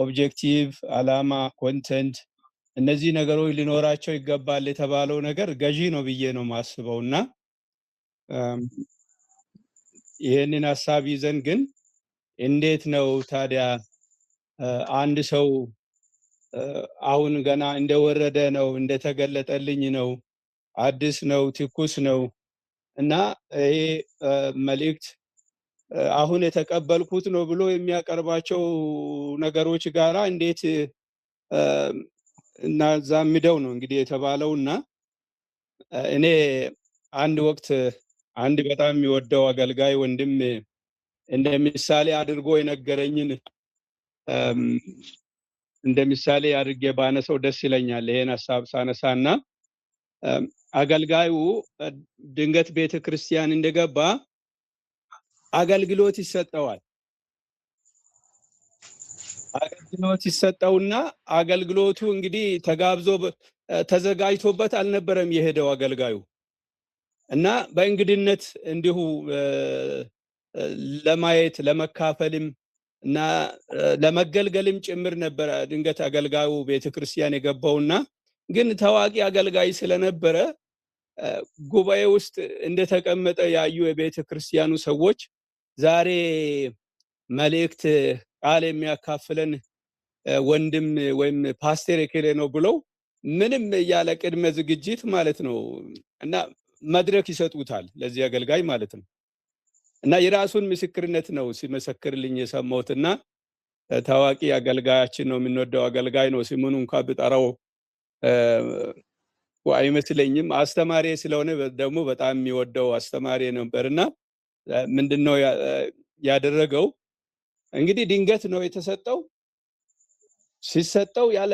ኦብጀክቲቭ፣ ዓላማ፣ ኮንተንት እነዚህ ነገሮች ሊኖራቸው ይገባል የተባለው ነገር ገዢ ነው ብዬ ነው ማስበውና ይሄንን ሐሳብ ይዘን ግን እንዴት ነው ታዲያ አንድ ሰው አሁን ገና እንደወረደ ነው እንደተገለጠልኝ ነው አዲስ ነው ትኩስ ነው እና ይሄ መልእክት አሁን የተቀበልኩት ነው ብሎ የሚያቀርባቸው ነገሮች ጋራ እንዴት እና ዛምደው ነው እንግዲህ የተባለውና እኔ አንድ ወቅት አንድ በጣም የሚወደው አገልጋይ ወንድም እንደ ምሳሌ አድርጎ የነገረኝን እንደ ምሳሌ አድርጌ ባነሰው ደስ ይለኛል። ይሄን ሐሳብ ሳነሳና አገልጋዩ ድንገት ቤተክርስቲያን እንደገባ አገልግሎት ይሰጠዋል። አገልግሎት ይሰጠውና አገልግሎቱ እንግዲህ ተጋብዞ ተዘጋጅቶበት አልነበረም የሄደው አገልጋዩ እና በእንግድነት እንዲሁ ለማየት ለመካፈልም እና ለመገልገልም ጭምር ነበር ድንገት አገልጋዩ ቤተክርስቲያን የገባውና ግን ታዋቂ አገልጋይ ስለነበረ ጉባኤ ውስጥ እንደተቀመጠ ያዩ የቤተክርስቲያኑ ሰዎች ዛሬ መልእክት ቃል የሚያካፍለን ወንድም ወይም ፓስተር የከሌ ነው ብለው ምንም ያለ ቅድመ ዝግጅት ማለት ነው እና መድረክ ይሰጡታል ለዚህ አገልጋይ ማለት ነው እና የራሱን ምስክርነት ነው ሲመሰክርልኝ የሰማሁትና ታዋቂ አገልጋያችን ነው የምንወደው አገልጋይ ነው ስሙን እንኳን ብጠራው አይመስለኝም አስተማሪ ስለሆነ ደግሞ በጣም የሚወደው አስተማሪ ነበርና ምንድነው ያደረገው እንግዲህ ድንገት ነው የተሰጠው ሲሰጠው ያለ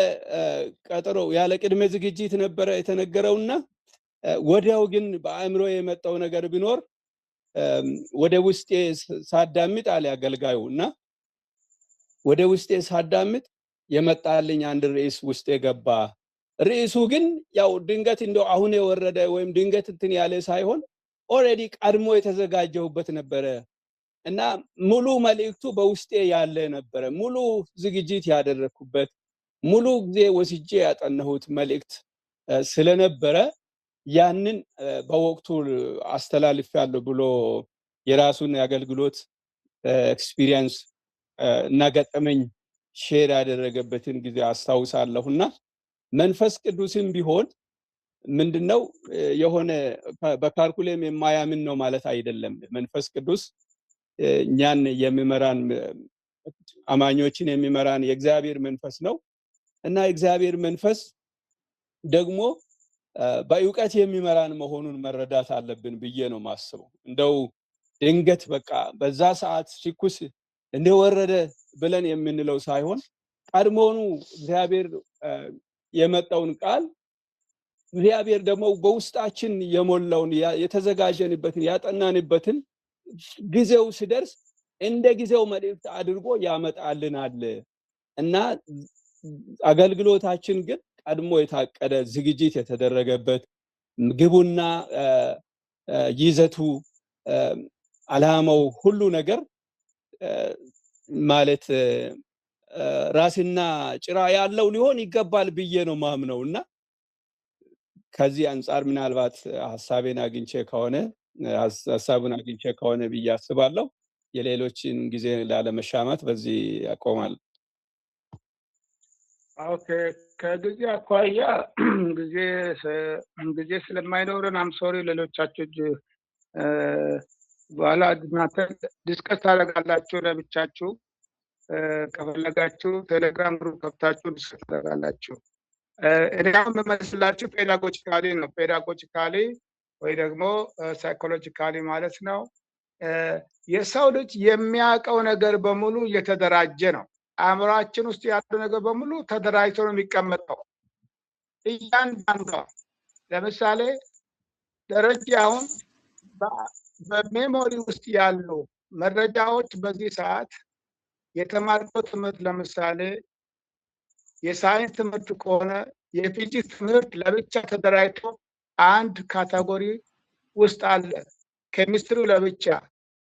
ቀጠሮ ያለ ቅድመ ዝግጅት ነበር የተነገረውና ወዲያው ግን በአእምሮ የመጣው ነገር ቢኖር ወደ ውስጤ ሳዳምጥ አለ አገልጋዩና ወደ ውስጤ ሳዳምጥ የመጣልኝ አንድ ርዕስ ውስጤ ገባ ርዕሱ ግን ያው ድንገት እንደው አሁን የወረደ ወይም ድንገት እንትን ያለ ሳይሆን ኦሬዲ ቀድሞ የተዘጋጀሁበት ነበረ እና ሙሉ መልእክቱ በውስጤ ያለ ነበረ ሙሉ ዝግጅት ያደረኩበት ሙሉ ጊዜ ወስጄ ያጠናሁት መልእክት ስለነበረ ያንን በወቅቱ አስተላልፋለሁ ብሎ የራሱን ያገልግሎት ኤክስፒሪየንስ እና ገጠመኝ ሼር ያደረገበትን ጊዜ አስታውሳለሁና መንፈስ ቅዱስም ቢሆን ምንድነው የሆነ በካልኩሌም የማያምን ነው ማለት አይደለም መንፈስ ቅዱስ እኛን የሚመራን አማኞችን የሚመራን የእግዚአብሔር መንፈስ ነው እና የእግዚአብሔር መንፈስ ደግሞ በእውቀት የሚመራን መሆኑን መረዳት አለብን ብዬ ነው ማስበው እንደው ድንገት በቃ በዛ ሰዓት ሲኩስ እንደወረደ ብለን የምንለው ሳይሆን ቀድሞኑ እግዚአብሔር የመጣውን ቃል እግዚአብሔር ደግሞ በውስጣችን የሞላውን የተዘጋጀንበትን ያጠናንበትን ጊዜው ሲደርስ እንደ ጊዜው መልእክት አድርጎ ያመጣልናል እና አገልግሎታችን ግን ቀድሞ የታቀደ ዝግጅት የተደረገበት ግቡና ይዘቱ አላማው ሁሉ ነገር ማለት ራስና ጭራ ያለው ሊሆን ይገባል ብዬ ነው ማምነውና ከዚህ አንፃር ምናልባት ሐሳቡን አግኝቼ ከሆነ ብዬ አስባለሁ የሌሎችን ጊዜ ላለመሻማት በዚህ ያቆማል ኦኬ ከጊዜ አኳያ ጊዜ ስለማይኖረን ሶሪ ሌሎቻችሁ በኋላ እናንተ ዲስከስ ታደርጋላችሁ ለብቻችሁ ከፈለጋችሁ ቴሌግራም ግሩፕ ከፍታችሁ ዲስከስ ታደርጋላችሁ እኔ አሁን የምመስላችሁ ፔዳጎጂካሊ ነው ፔዳጎጂካሊ ወይ ደግሞ ሳይኮሎጂካሊ ማለት ነው የሰው ልጅ የሚያውቀው ነገር በሙሉ እየተደራጀ ነው አእምሯችን ውስጥ ያለው ነገር በሙሉ ተደራጅቶ ነው የሚቀመጠው እያንዳንዷ ለምሳሌ ደረጃ አሁን በሜሞሪ ውስጥ ያሉ መረጃዎች በዚህ ሰዓት የተማርነው ትምህርት ለምሳሌ የሳይንስ ትምህርት ከሆነ የፊዚክስ ትምህርት ለብቻ ተደራጅቶ አንድ ካቴጎሪ ውስጥ አለ ኬሚስትሪ ለብቻ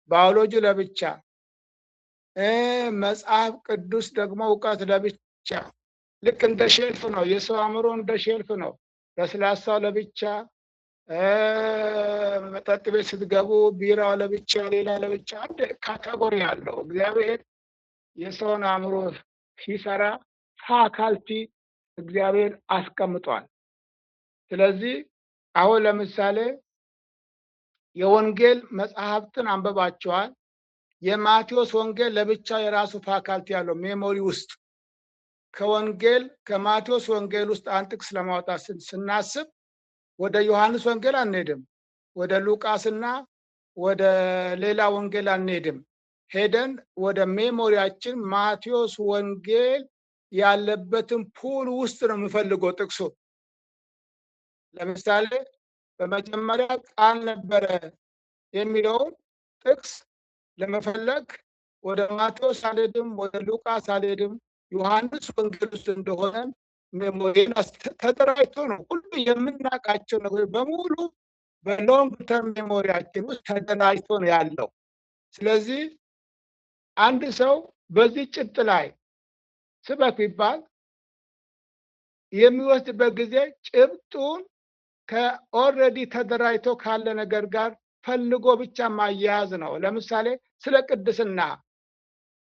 ባዮሎጂ ለብቻ መጽሐፍ ቅዱስ ደግሞ ዕውቀት ለብቻ ልክ እንደ ሼልፍ ነው የሰው አእምሮ እንደ ሼልፍ ነው ለስላሳው ለብቻ መጠጥ ቤት ስትገቡ ቢራው ለብቻ ሌላ ለብቻ አንድ ካቴጎሪ አለው እግዚአብሔር የሰውን አእምሮ ሲሰራ ፋካልቲ እግዚአብሔር አስቀምጧል ስለዚህ አሁን ለምሳሌ የወንጌል መጽሐፍትን አንበባቸዋል የማቴዎስ ወንጌል ለብቻ የራሱ ፋካልቲ ያለው ሜሞሪ ውስጥ ከወንጌል ከማቴዎስ ወንጌል ውስጥ አንድ ጥቅስ ለማውጣት ስናስብ ወደ ዮሐንስ ወንጌል አንሄድም፣ ወደ ሉቃስና ወደ ሌላ ወንጌል አንሄድም። ሄደን ወደ ሜሞሪያችን ማቴዎስ ወንጌል ያለበትን ፑል ውስጥ ነው የምፈልገው ጥቅሱ። ለምሳሌ በመጀመሪያ ቃል ነበረ የሚለውን ጥቅስ ለመፈለግ ወደ ማቴዎስ አልሄድም፣ ወደ ሉቃስ አልሄድም። ዮሐንስ ወንጌል ውስጥ እንደሆነ ሜሞሪን ተደራጅቶ ነው ሁሉ የምናውቃቸው ነገሮች በሙሉ በሎንግ ተርም ሜሞሪያችን ውስጥ ተደራጅቶ ነው ያለው። ስለዚህ አንድ ሰው በዚህ ጭብጥ ላይ ስበክ ቢባል የሚወስድበት ጊዜ ጭብጡን ከኦልሬዲ ተደራጅቶ ካለ ነገር ጋር ፈልጎ ብቻ ማያያዝ ነው። ለምሳሌ ስለ ቅድስና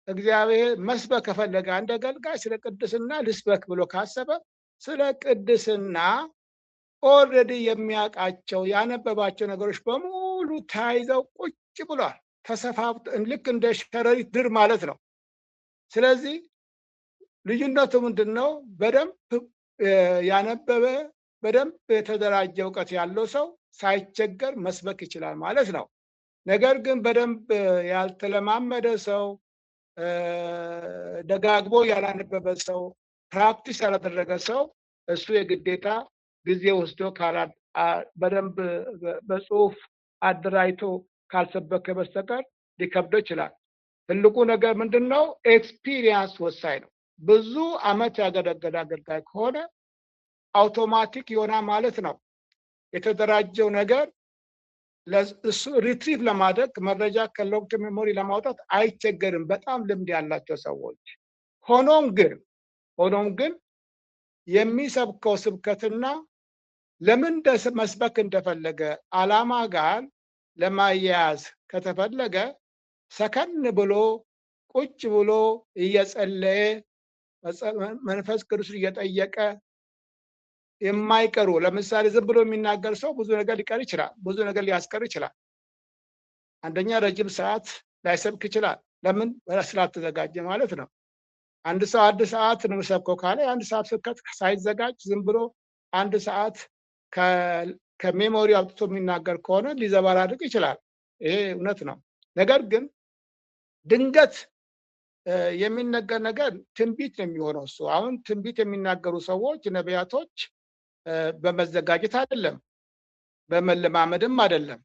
እግዚአብሔር መስበክ ከፈለገ አንድ አገልጋይ ስለ ቅድስና ልስበክ ብሎ ካሰበ ስለ ቅድስና ኦልሬዲ የሚያውቃቸው ያነበባቸው ነገሮች በሙሉ ተያይዘው ቁጭ ብሏል። ተሰፋፍተው ልክ እንደ ሸረሪት ድር ማለት ነው። ስለዚህ ልዩነቱ ምንድን ነው? በደንብ ያነበበ በደንብ የተደራጀ እውቀት ያለው ሰው ሳይቸገር መስበክ ይችላል ማለት ነው። ነገር ግን በደንብ ያልተለማመደ ሰው፣ ደጋግሞ ያላነበበ ሰው፣ ፕራክቲስ ያላደረገ ሰው እሱ የግዴታ ጊዜ ወስዶ በደንብ በጽሁፍ አደራጅቶ ካልሰበከ በስተቀር ሊከብደው ይችላል። ትልቁ ነገር ምንድን ነው? ኤክስፒሪየንስ ወሳኝ ነው። ብዙ አመት ያገለገለ አገልጋይ ከሆነ አውቶማቲክ ይሆናል ማለት ነው። የተደራጀው ነገር እሱ ሪትሪቭ ለማድረግ መረጃ ከሎንግ ሜሞሪ ለማውጣት አይቸገርም፣ በጣም ልምድ ያላቸው ሰዎች። ሆኖም ግን የሚሰብከው ስብከትና ለምን መስበክ እንደፈለገ አላማ ጋር ለማያያዝ ከተፈለገ ሰከን ብሎ ቁጭ ብሎ እየጸለየ መንፈስ ቅዱስ እየጠየቀ የማይቀሩ ለምሳሌ ዝም ብሎ የሚናገር ሰው ብዙ ነገር ሊቀር ይችላል፣ ብዙ ነገር ሊያስቀር ይችላል። አንደኛ ረጅም ሰዓት ላይሰብክ ይችላል። ለምን? ስላልተዘጋጀ ማለት ነው። አንድ ሰው አንድ ሰዓት ነው የምሰብከው ካለ የአንድ ሰዓት ስብከት ሳይዘጋጅ ዝም ብሎ አንድ ሰዓት ከሜሞሪ አውጥቶ የሚናገር ከሆነ ሊዘባራርቅ ይችላል። ይሄ እውነት ነው። ነገር ግን ድንገት የሚነገር ነገር ትንቢት ነው የሚሆነው። እሱ አሁን ትንቢት የሚናገሩ ሰዎች ነቢያቶች በመዘጋጀት አይደለም፣ በመለማመድም አይደለም።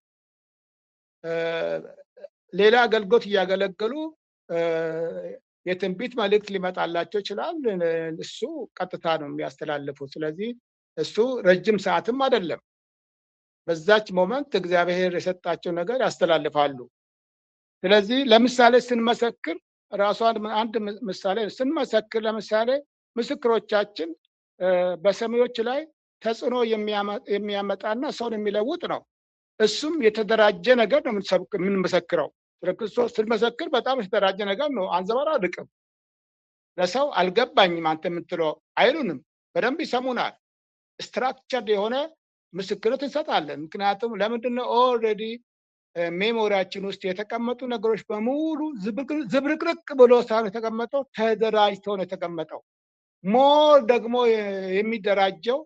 ሌላ አገልግሎት እያገለገሉ የትንቢት መልእክት ሊመጣላቸው ይችላል። እሱ ቀጥታ ነው የሚያስተላልፉት። ስለዚህ እሱ ረጅም ሰዓትም አይደለም። በዛች ሞመንት እግዚአብሔር የሰጣቸው ነገር ያስተላልፋሉ። ስለዚህ ለምሳሌ ስንመሰክር ራሷን አንድ ምሳሌ ስንመሰክር ለምሳሌ ምስክሮቻችን በሰሚዎች ላይ ተጽዕኖ የሚያመጣና ሰውን የሚለውጥ ነው። እሱም የተደራጀ ነገር ነው የምንመሰክረው። ክርስቶስ ስንመሰክር በጣም የተደራጀ ነገር ነው። አንዘባራርቅም። ለሰው አልገባኝም አንተ የምትለው አይሉንም። በደንብ ይሰሙናል። ስትራክቸርድ የሆነ ምስክርነት እንሰጣለን። ምክንያቱም ለምንድነው? ኦልሬዲ ሜሞሪያችን ውስጥ የተቀመጡ ነገሮች በሙሉ ዝብርቅርቅ ብሎ ሳይሆን የተቀመጠው ተደራጅቶ ነው የተቀመጠው። ሞር ደግሞ የሚደራጀው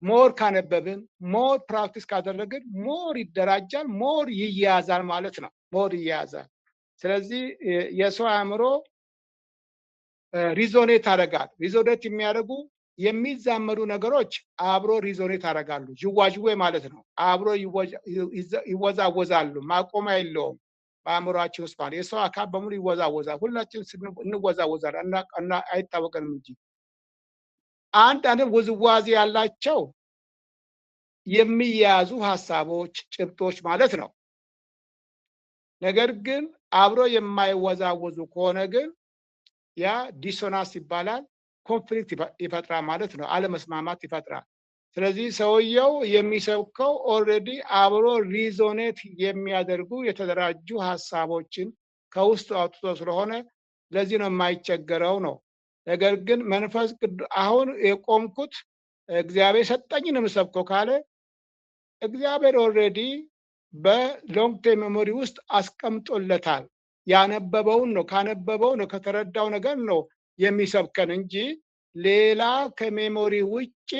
ሞር ካነበብን፣ ሞር ፕራክቲስ ካደረግን ሞር ይደራጃል፣ ሞር ይያያዛል ማለት ነው። ሞር ይያያዛል። ስለዚህ የሰው አእምሮ ሪዞኔት ያደርጋል። ሪዞኔት የሚያደርጉ የሚዛመዱ ነገሮች አብሮ ሪዞኔት ያደርጋሉ። ዥዋዥዌ ማለት ነው። አብሮ ይወዛወዛሉ። ማቆሚያ የለውም በአእምሯችን ውስጥ ማለት የሰው አካል በሙሉ ይወዛወዛል። ሁላችን እንወዛወዛለን እና አይታወቀንም እንጂ አንድ ውዝዋዜ ያላቸው የሚያያዙ ሀሳቦች፣ ጭብጦች ማለት ነው። ነገር ግን አብሮ የማይወዛወዙ ከሆነ ግን ያ ዲሶናንስ ይባላል። ኮንፍሊክት ይፈጥራል ማለት ነው። አለመስማማት ይፈጥራል። ስለዚህ ሰውየው የሚሰብከው ኦልሬዲ አብሮ ሪዞኔት የሚያደርጉ የተደራጁ ሀሳቦችን ከውስጡ አውጥቶ ስለሆነ ለዚህ ነው የማይቸገረው ነው። ነገር ግን መንፈስ ቅዱስ አሁን የቆምኩት እግዚአብሔር ሰጠኝን የምሰብከው ካለ እግዚአብሔር ኦልሬዲ በሎንግ ተርም ሜሞሪ ውስጥ አስቀምጦለታል። ያነበበውን ነው፣ ካነበበው ነው፣ ከተረዳው ነገር ነው የሚሰብከን እንጂ ሌላ ከሜሞሪ ውጪ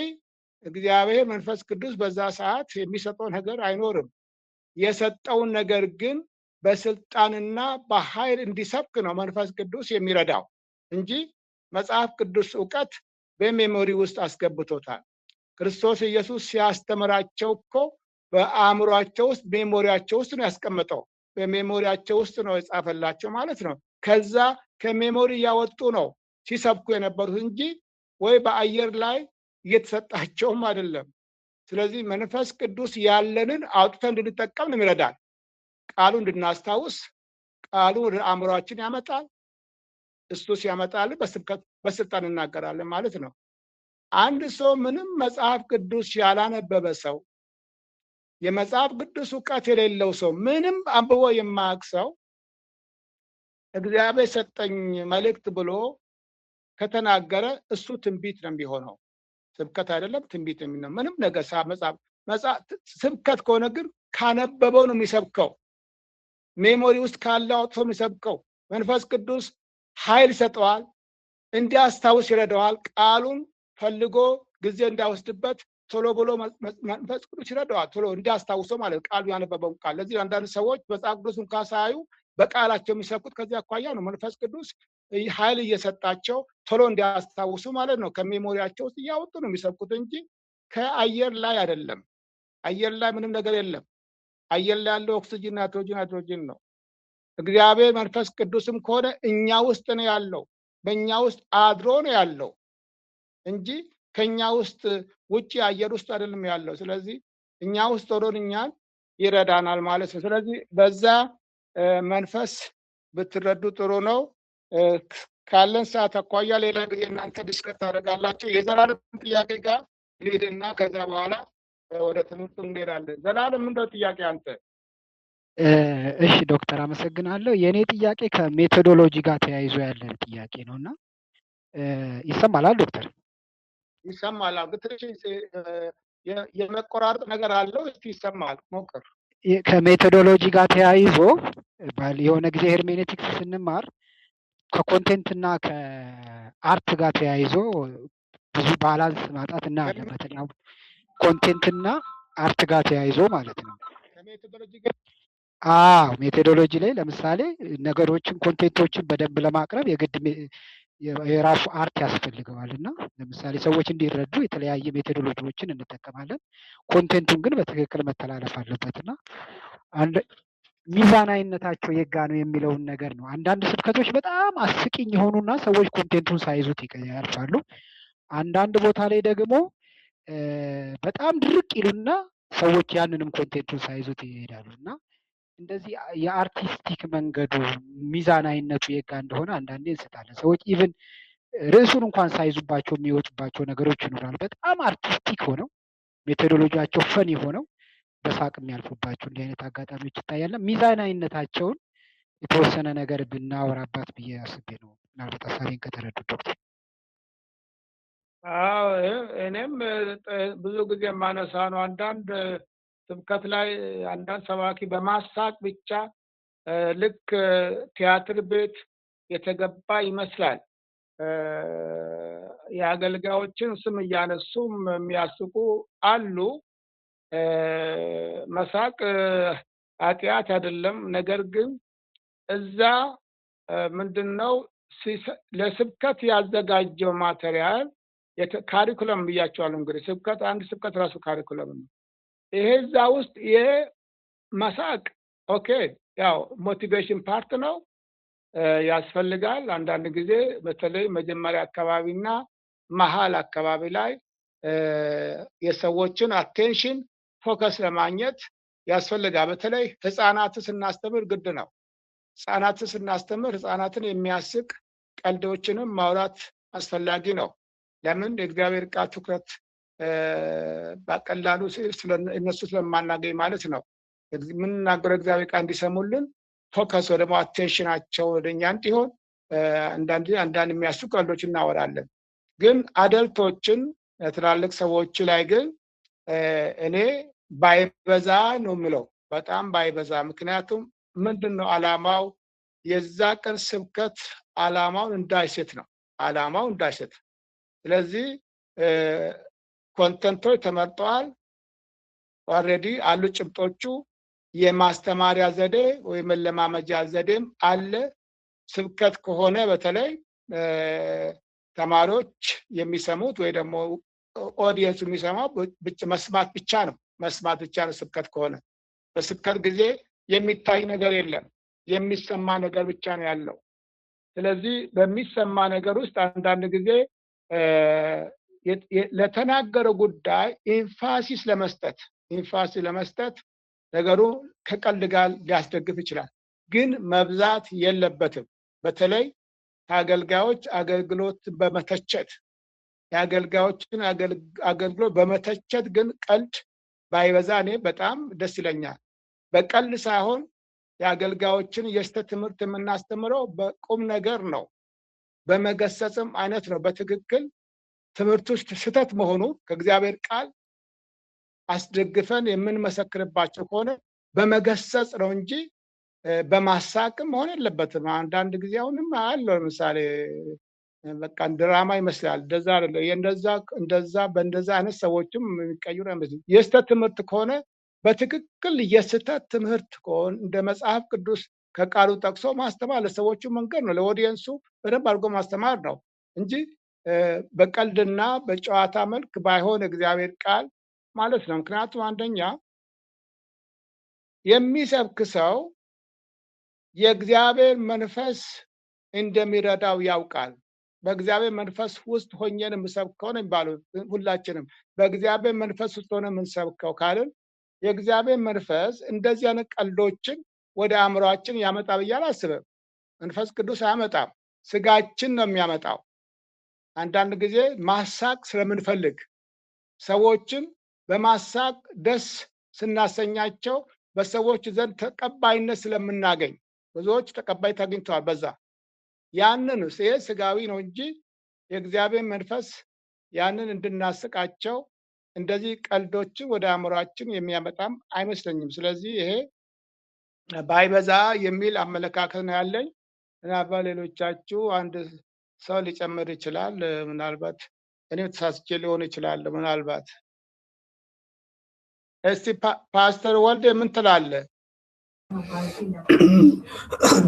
እግዚአብሔር መንፈስ ቅዱስ በዛ ሰዓት የሚሰጠው ነገር አይኖርም። የሰጠውን ነገር ግን በስልጣንና በኃይል እንዲሰብክ ነው መንፈስ ቅዱስ የሚረዳው እንጂ መጽሐፍ ቅዱስ ዕውቀት በሜሞሪ ውስጥ አስገብቶታል። ክርስቶስ ኢየሱስ ሲያስተምራቸው እኮ በአእምሯቸው ውስጥ ሜሞሪያቸው ውስጥ ነው ያስቀመጠው። በሜሞሪያቸው ውስጥ ነው የጻፈላቸው ማለት ነው። ከዛ ከሜሞሪ ያወጡ ነው ሲሰብኩ የነበሩት እንጂ ወይ በአየር ላይ እየተሰጣቸውም አይደለም። ስለዚህ መንፈስ ቅዱስ ያለንን አውጥተን እንድንጠቀም ነው የሚረዳን። ቃሉ እንድናስታውስ ቃሉ ወደ አእምሯችን ያመጣል። እሱ ሲያመጣል በስልጣን እናገራለን ማለት ነው። አንድ ሰው ምንም መጽሐፍ ቅዱስ ያላነበበ ሰው፣ የመጽሐፍ ቅዱስ ዕውቀት የሌለው ሰው፣ ምንም አንብቦ የማያውቅ ሰው እግዚአብሔር ሰጠኝ መልእክት ብሎ ከተናገረ እሱ ትንቢት ነው የሚሆነው። ስብከት አይደለም፣ ትንቢት ነው። ምንም ነገር መጽሐፍ ስብከት ከሆነ ግን ካነበበው ነው የሚሰብከው። ሜሞሪ ውስጥ ካለ አውጥቶ የሚሰብከው። መንፈስ ቅዱስ ኃይል ይሰጠዋል፣ እንዲያስታውስ ይረዳዋል። ቃሉን ፈልጎ ጊዜ እንዳይወስድበት ቶሎ ብሎ መንፈስ ቅዱስ ይረዳዋል፣ ቶሎ እንዲያስታውሰው ማለት ቃሉ ያነበበውን ቃል። ለዚህ አንዳንድ ሰዎች መጽሐፍ ቅዱስ እንኳን ሳያዩ በቃላቸው የሚሰብኩት ከዚህ አኳያ ነው። መንፈስ ቅዱስ ኃይል እየሰጣቸው ቶሎ እንዲያስታውሱ ማለት ነው። ከሜሞሪያቸው ውስጥ እያወጡ ነው የሚሰብኩት እንጂ ከአየር ላይ አይደለም። አየር ላይ ምንም ነገር የለም። አየር ላይ ያለው ኦክሲጅን፣ ናይትሮጅን ነው። እግዚአብሔር መንፈስ ቅዱስም ከሆነ እኛ ውስጥ ነው ያለው፣ በእኛ ውስጥ አድሮ ነው ያለው እንጂ ከኛ ውስጥ ውጪ አየር ውስጥ አይደለም ያለው። ስለዚህ እኛ ውስጥ ሆኖ እኛን ይረዳናል ማለት ነው። ስለዚህ በዛ መንፈስ ብትረዱ ጥሩ ነው። ካለን ሰዓት አኳያ ሌላ ጊዜ እናንተ ዲስከስ ታደርጋላችሁ። የዘላለም ጥያቄ ጋር ልሂድና ከዛ በኋላ ወደ ትምህርቱ እንሄዳለን። ዘላለም ምንድነው ጥያቄ አንተ? እሺ ዶክተር አመሰግናለሁ። የኔ ጥያቄ ከሜቶዶሎጂ ጋር ተያይዞ ያለ ጥያቄ ነውና ይሰማላል ዶክተር? ይሰማል። ግትርሽ የመቆራረጥ ነገር አለው። እስቲ ይሰማል፣ ሞክር። ከሜቶዶሎጂ ጋር ተያይዞ የሆነ ጊዜ ሄርሜኔቲክስ ስንማር ከኮንቴንት እና ከአርት ጋር ተያይዞ ብዙ ባላንስ ማጣት እናያለን። በተለይ ኮንቴንት እና አርት ጋር ተያይዞ ማለት ነው። ሜቶዶሎጂ ላይ ለምሳሌ ነገሮችን ኮንቴንቶችን በደንብ ለማቅረብ የግድ የራሱ አርት ያስፈልገዋል እና ለምሳሌ ሰዎች እንዲረዱ የተለያየ ሜቶዶሎጂዎችን እንጠቀማለን። ኮንቴንቱን ግን በትክክል መተላለፍ አለበት እና ሚዛናዊነታቸው የጋ ነው የሚለውን ነገር ነው። አንዳንድ ስብከቶች በጣም አስቂኝ የሆኑና ሰዎች ኮንቴንቱን ሳይዙት ያልፋሉ። አንዳንድ ቦታ ላይ ደግሞ በጣም ድርቅ ይሉና ሰዎች ያንንም ኮንቴንቱን ሳይዙት ይሄዳሉ እና እንደዚህ የአርቲስቲክ መንገዱ ሚዛናዊነቱ የጋ እንደሆነ አንዳንዴ እንስታለን። ሰዎች ኢቭን ርዕሱን እንኳን ሳይዙባቸው የሚወጡባቸው ነገሮች ይኖራል። በጣም አርቲስቲክ ሆነው ሜቶዶሎጂያቸው ፈን ሆነው በሳቅ የሚያልፉባቸው እንዲህ አይነት አጋጣሚዎች ይታያል። ሚዛናዊነታቸውን የተወሰነ ነገር ብናወራባት ብዬ አስቤ ነው። ምናልባት ሀሳቤን ከተረዱ ዶክተር። እኔም ብዙ ጊዜ የማነሳ ነው። አንዳንድ ስብከት ላይ አንዳንድ ሰባኪ በማሳቅ ብቻ ልክ ቲያትር ቤት የተገባ ይመስላል። የአገልጋዮችን ስም እያነሱም የሚያስቁ አሉ። መሳቅ ኃጢአት አይደለም። ነገር ግን እዛ ምንድነው ለስብከት ያዘጋጀው ማቴሪያል ካሪኩለም ብያቸዋለሁ። እንግዲህ ስብከት አንድ ስብከት ራሱ ካሪኩለም ነው። ይሄ እዛ ውስጥ የመሳቅ ኦኬ፣ ያው ሞቲቬሽን ፓርት ነው፣ ያስፈልጋል። አንዳንድ ጊዜ በተለይ መጀመሪያ አካባቢና መሀል አካባቢ ላይ የሰዎችን አቴንሽን ፎከስ ለማግኘት ያስፈልጋል። በተለይ ህፃናትን ስናስተምር ግድ ነው። ህፃናትን ስናስተምር ህፃናትን የሚያስቅ ቀልዶችንም ማውራት አስፈላጊ ነው። ለምን? የእግዚአብሔር ቃል ትኩረት በቀላሉ እነሱ ስለማናገኝ ማለት ነው። የምንናገረው እግዚአብሔር ቃል እንዲሰሙልን ፎከስ ወደ አቴንሽናቸው ወደኛ እንዲሆን አንዳንድ የሚያስቁ ቀልዶች እናወራለን። ግን አደልቶችን ትላልቅ ሰዎች ላይ ግን እኔ ባይበዛ ነው የምለው፣ በጣም ባይበዛ። ምክንያቱም ምንድን ነው ዓላማው? የዛ ቀን ስብከት ዓላማውን እንዳይስት ነው። ዓላማው እንዳይስት ስለዚህ ኮንተንቶች ተመርጠዋል። ኦልሬዲ አሉ ጭብጦቹ። የማስተማሪያ ዘዴ ወይ መለማመጃ ዘዴም አለ። ስብከት ከሆነ በተለይ ተማሪዎች የሚሰሙት ወይ ደግሞ ኦዲየንስ የሚሰማው መስማት ብቻ ነው። መስማት ብቻ ነው ስብከት ከሆነ። በስብከት ጊዜ የሚታይ ነገር የለም፣ የሚሰማ ነገር ብቻ ነው ያለው። ስለዚህ በሚሰማ ነገር ውስጥ አንዳንድ ጊዜ ለተናገረው ጉዳይ ኢንፋሲስ ለመስጠት ነገሩ ከቀልድ ጋር ሊያስደግፍ ይችላል፣ ግን መብዛት የለበትም። በተለይ ከአገልጋዮች አገልግሎት በመተቸት የአገልጋዮችን አገልግሎት በመተቸት ግን ቀልድ ባይበዛ እኔ በጣም ደስ ይለኛል። በቀልድ ሳይሆን የአገልጋዮችን የስተት ትምህርት የምናስተምረው በቁም ነገር ነው፣ በመገሰጽም አይነት ነው። በትክክል ትምህርት ውስጥ ስህተት መሆኑ ከእግዚአብሔር ቃል አስደግፈን የምንመሰክርባቸው ከሆነ በመገሰጽ ነው እንጂ በማሳቅም መሆን የለበትም። አንዳንድ ጊዜ አሁንም አለው ለምሳሌ በቃ ድራማ ይመስላል። እንደዛ አይደለም። በእንደዛ አይነት ሰዎችም የሚቀይሩ አይመስልም። የስተት ትምህርት ከሆነ በትክክል የስተት ትምህርት ከሆነ እንደ መጽሐፍ ቅዱስ ከቃሉ ጠቅሶ ማስተማር ለሰዎቹ መንገድ ነው፣ ለኦዲየንሱ በደንብ አድርጎ ማስተማር ነው እንጂ በቀልድና በጨዋታ መልክ ባይሆን እግዚአብሔር ቃል ማለት ነው። ምክንያቱም አንደኛ የሚሰብክ ሰው የእግዚአብሔር መንፈስ እንደሚረዳው ያውቃል። በእግዚአብሔር መንፈስ ውስጥ ሆኜን የምሰብከው ነው የሚባለው። ሁላችንም በእግዚአብሔር መንፈስ ውስጥ ሆነ የምንሰብከው ካልን የእግዚአብሔር መንፈስ እንደዚህ አይነት ቀልዶችን ወደ አእምሯችን ያመጣ ብዬ አላስብም። መንፈስ ቅዱስ አያመጣም፣ ስጋችን ነው የሚያመጣው። አንዳንድ ጊዜ ማሳቅ ስለምንፈልግ ሰዎችን በማሳቅ ደስ ስናሰኛቸው በሰዎች ዘንድ ተቀባይነት ስለምናገኝ ብዙዎች ተቀባይነት አግኝተዋል። በዛ ያንን ይሄ ስጋዊ ነው እንጂ የእግዚአብሔር መንፈስ ያንን እንድናስቃቸው እንደዚህ ቀልዶችን ወደ አእምሯችን የሚያመጣም አይመስለኝም። ስለዚህ ይሄ ባይበዛ የሚል አመለካከት ነው ያለኝ። ምናልባት ሌሎቻችሁ አንድ ሰው ሊጨምር ይችላል። ምናልባት እኔ ተሳስቼ ሊሆን ይችላል። ምናልባት እስቲ ፓስተር ወልዴ ምን ትላለህ?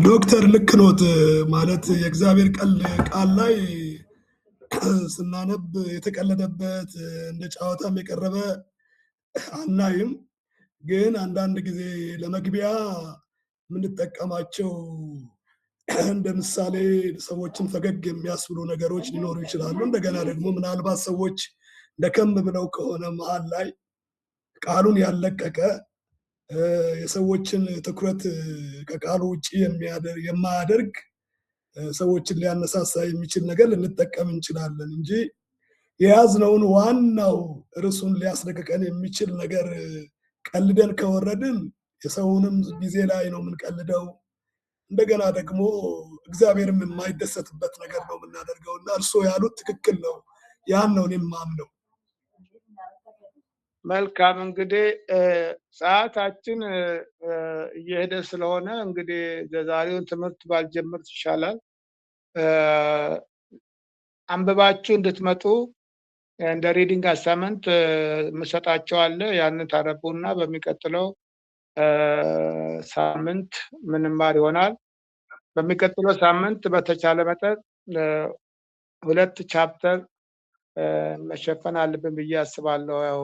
ዶክተር ልክ ኖት። ማለት የእግዚአብሔር ቃል ላይ ስናነብ የተቀለደበት እንደ ጨዋታም የቀረበ አናይም። ግን አንዳንድ ጊዜ ለመግቢያ የምንጠቀማቸው እንደ ምሳሌ ሰዎችን ፈገግ የሚያስብሉ ነገሮች ሊኖሩ ይችላሉ። እንደገና ደግሞ ምናልባት ሰዎች ደከም ብለው ከሆነ መሀል ላይ ቃሉን ያለቀቀ የሰዎችን ትኩረት ከቃሉ ውጭ የማያደርግ ሰዎችን ሊያነሳሳ የሚችል ነገር ልንጠቀም እንችላለን እንጂ የያዝነውን ዋናው ርዕሱን ሊያስለቅቀን የሚችል ነገር ቀልደን ከወረድን የሰውንም ጊዜ ላይ ነው የምንቀልደው። እንደገና ደግሞ እግዚአብሔርም የማይደሰትበት ነገር ነው የምናደርገው እና እርስዎ ያሉት ትክክል ነው። ያን ነው እኔም የማምነው። መልካም እንግዲህ ሰዓታችን እየሄደ ስለሆነ እንግዲህ የዛሬውን ትምህርት ባልጀምር ይሻላል። አንብባችሁ እንድትመጡ እንደ ሪዲንግ አሳይመንት የምሰጣቸው አለ። ያንን ታነቡና በሚቀጥለው ሳምንት ምንማር ይሆናል። በሚቀጥለው ሳምንት በተቻለ መጠን 2 ቻፕተር መሸፈን አለብን ብዬ አስባለሁ። ያው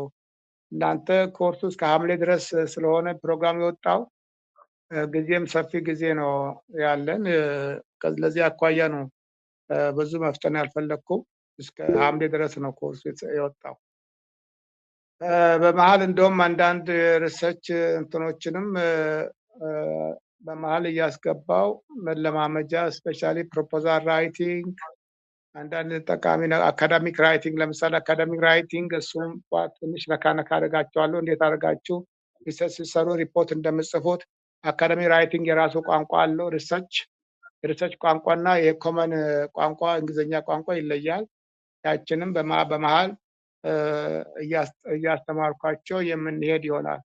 እናንተ ኮርሱ እስከ ሐምሌ ድረስ ስለሆነ ፕሮግራም የወጣው ጊዜም ሰፊ ጊዜ ነው ያለን። ለዚህ አኳያ ነው ብዙ መፍጠን ያልፈለግኩም። እስከ ሐምሌ ድረስ ነው ኮርሱ የወጣው። በመሀል እንደውም አንዳንድ ሪሰርች እንትኖችንም በመሀል እያስገባው መለማመጃ ስፔሻሊ ፕሮፖዛል ራይቲንግ፣ አንዳንድ ጠቃሚ አካዳሚክ ራይቲንግ፣ ለምሳሌ አካዳሚክ ራይቲንግ እሱም ትንሽ ነካነካ አደርጋቸዋለሁ። እንዴት አድርጋችሁ ሪሰርች ሲሰሩ ሪፖርት እንደምጽፉት። አካዳሚክ ራይቲንግ የራሱ ቋንቋ አለው። ሪሰርች ቋንቋና የኮመን ቋንቋ እንግሊዝኛ ቋንቋ ይለያል። ያችንም በመሀል እያስተማርኳቸው የምንሄድ ይሆናል።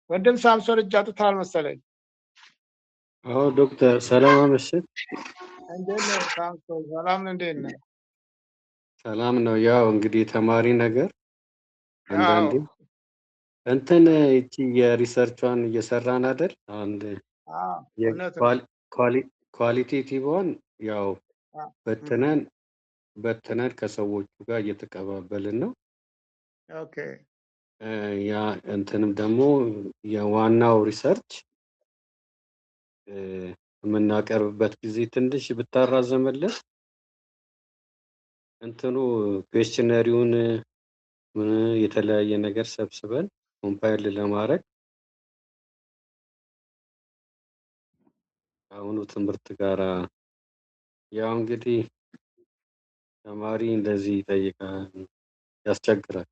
ወንድም ሳምሶን እጅ አውጥተሃል መሰለኝ። አዎ ዶክተር ሰላም አመሸህ። እንዴት ነህ ሳምሶን? ሰላም እንዴት ነህ? ሰላም ነው። ያው እንግዲህ ተማሪ ነገር አንዳንዴ እንትን እቺ የሪሰርቿን እየሰራን አይደል? አንድ ኳሊቴቲቭን ያው በትነን ከሰዎቹ ጋር እየተቀባበልን ነው። ኦኬ ያ እንትንም ደግሞ የዋናው ሪሰርች የምናቀርብበት ጊዜ ትንሽ ብታራዘመልን እንትኑ ኩዌስችነሪውን የተለያየ ነገር ሰብስበን ኮምፓይል ለማድረግ አሁኑ ትምህርት ጋራ ያው እንግዲህ ተማሪ እንደዚህ ይጠይቃል፣ ያስቸግራል።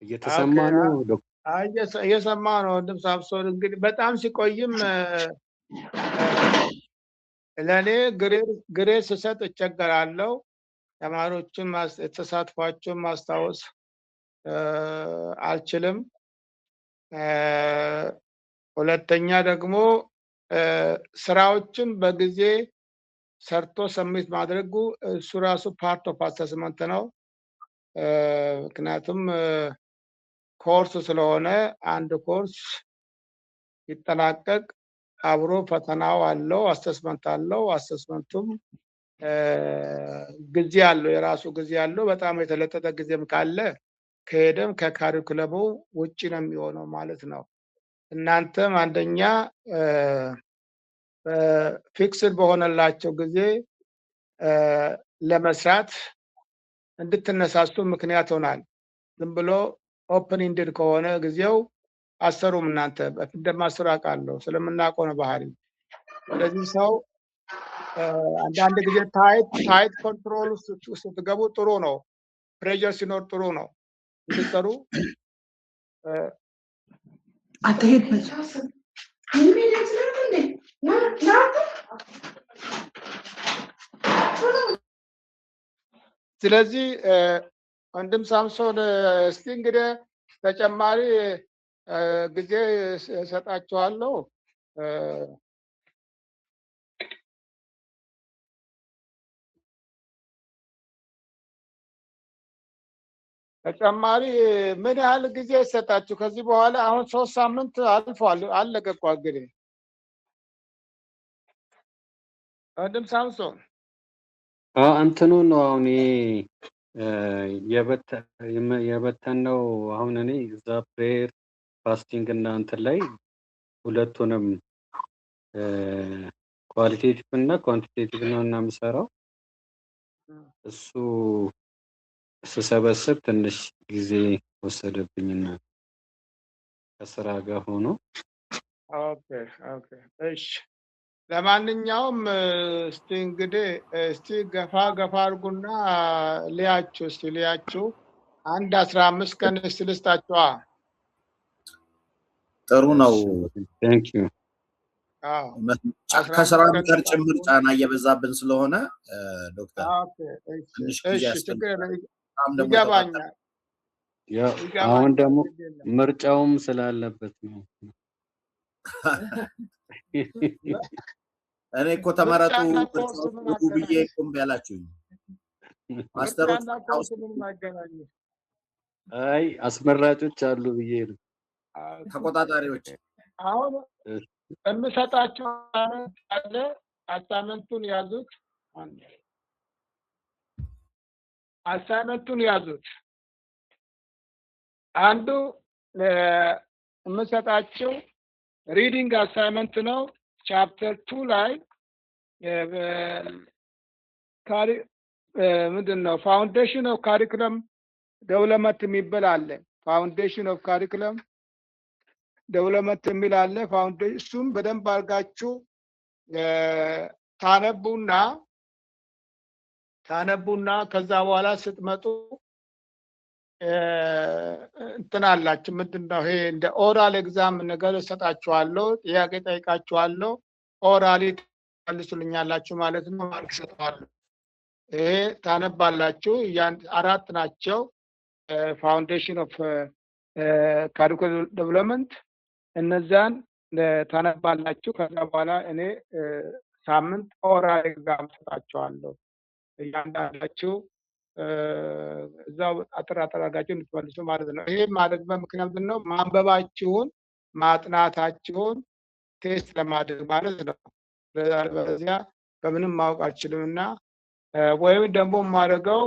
እየተሰማ ነው እየሰማ ነው። ወንድም ሳምሶን እንግዲህ በጣም ሲቆይም ለእኔ ግሬ ስሰጥ እቸገራለሁ። ተማሪዎችን የተሳትፏቸውን ማስታወስ አልችልም። ሁለተኛ ደግሞ ስራዎችን በጊዜ ሰርቶ ሰሚት ማድረጉ እሱ ራሱ ፓርት ኦፍ አሰስመንት ነው። ምክንያቱም ኮርስ ስለሆነ አንድ ኮርስ ይጠናቀቅ አብሮ ፈተናው አለው፣ አሰስመንት አለው። አሰስመንቱም ጊዜ አለው፣ የራሱ ጊዜ አለው። በጣም የተለጠጠ ጊዜም ካለ ከሄደም ከካሪኩለሙ ውጪ ነው የሚሆነው ማለት ነው። እናንተም አንደኛ ፊክስድ በሆነላቸው ጊዜ ለመስራት እንድትነሳሱ ምክንያት ሆናል። ዝም ብሎ ኦፕን ኢንድድ ከሆነ ጊዜው አሰሩም እናንተ በፊት እንደማሰሩ አውቃለሁ ስለምናውቀው ነው ባህሪ። ስለዚህ ሰው አንዳንድ ጊዜ ታይት ኮንትሮል ስትገቡ ጥሩ ነው። ፕሬዠር ሲኖር ጥሩ ነው እንድትሰሩ። አትሄድ ስለዚህ ወንድም ሳምሶን እስቲ እንግዲህ ተጨማሪ ጊዜ እሰጣችኋለሁ። ተጨማሪ ምን ያህል ጊዜ ይሰጣችሁ? ከዚህ በኋላ አሁን 3 ሳምንት አልፏል፣ አለቀ እኮ እንግዲህ ወንድም ሳምሶን እንትኑ ነው አሁን የበተነው። አሁን እኔ እዛ ፕሬየር ፋስቲንግ እና እንትን ላይ ሁለቱንም ኳሊቴቲቭ እና ኳንቲቴቲቭ ነው እና የምሰራው። እሱ ስሰበስብ ትንሽ ጊዜ ወሰደብኝና ከስራ ጋር ሆኖ። ኦኬ እሺ። ለማንኛውም እስቲ እንግዲህ ገፋ አድርጉና ልያችሁ አንድ 15 ቀን ልስጣችኋ። ጥሩ ነው። ቴንክ ዩ። ከስራ ጋር ጭምር ጫና እየበዛብን ስለሆነ ዶክተር ትንሽ ጊዜ ይገባኛል። አሁን ደግሞ ምርጫውም ስላለበት ነው። እኔ እኮ ተመረጡ ብዬ እምቢ አላችሁኝ። ማስተሮች አይ አስመራጮች አሉ ብዬ ነው። ተቆጣጣሪዎች አሁን የምሰጣቸው አለ። አሳይመንቱን ያዙት። አንዱ የምሰጣቸው ሪዲንግ አሳይመንት ነው። ቻፕተር 2 ላይ ምንድን ነው ፋውንዴሽን ኦፍ ካሪኩለም ዴቨሎፕመንት የሚባል አለ። ፋውንዴሽን ኦፍ ካሪኩለም ዴቨሎፕመንት የሚል አለ። ፋውንዴሽን እሱም በደንብ አድርጋችሁ ታነቡና ከዛ በኋላ ስትመጡ እንትን አላችሁ። ምንድነው ይሄ እንደ ኦራል ኤግዛም ነገር እሰጣችኋለሁ፣ ጥያቄ ጠይቃችኋለሁ፣ ኦራሊ ትመልሱልኛላችሁ ማለት ነው። ማርክ እሰጣለሁ። ይሄ ታነባላችሁ። 4 ናቸው። ፋውንዴሽን ኦፍ ካሪኩለም ዴቨሎፕመንት እነዛን ታነባላችሁ። ከዛ በኋላ እኔ ሳምንት ኦራል ኤግዛም ሰጣችኋለሁ። እያንዳንዳችሁ እዛው አጠር አድርጋችሁ እንድትመልሱ ማለት ነው። ይሄ ማለት በምክንያት ምንድን ነው? ማንበባችሁን ማጥናታችሁን ቴስት ለማድረግ ማለት ነው። በዚያ በምንም ማወቅ አልችልም እና ወይም ደግሞ የማደርገው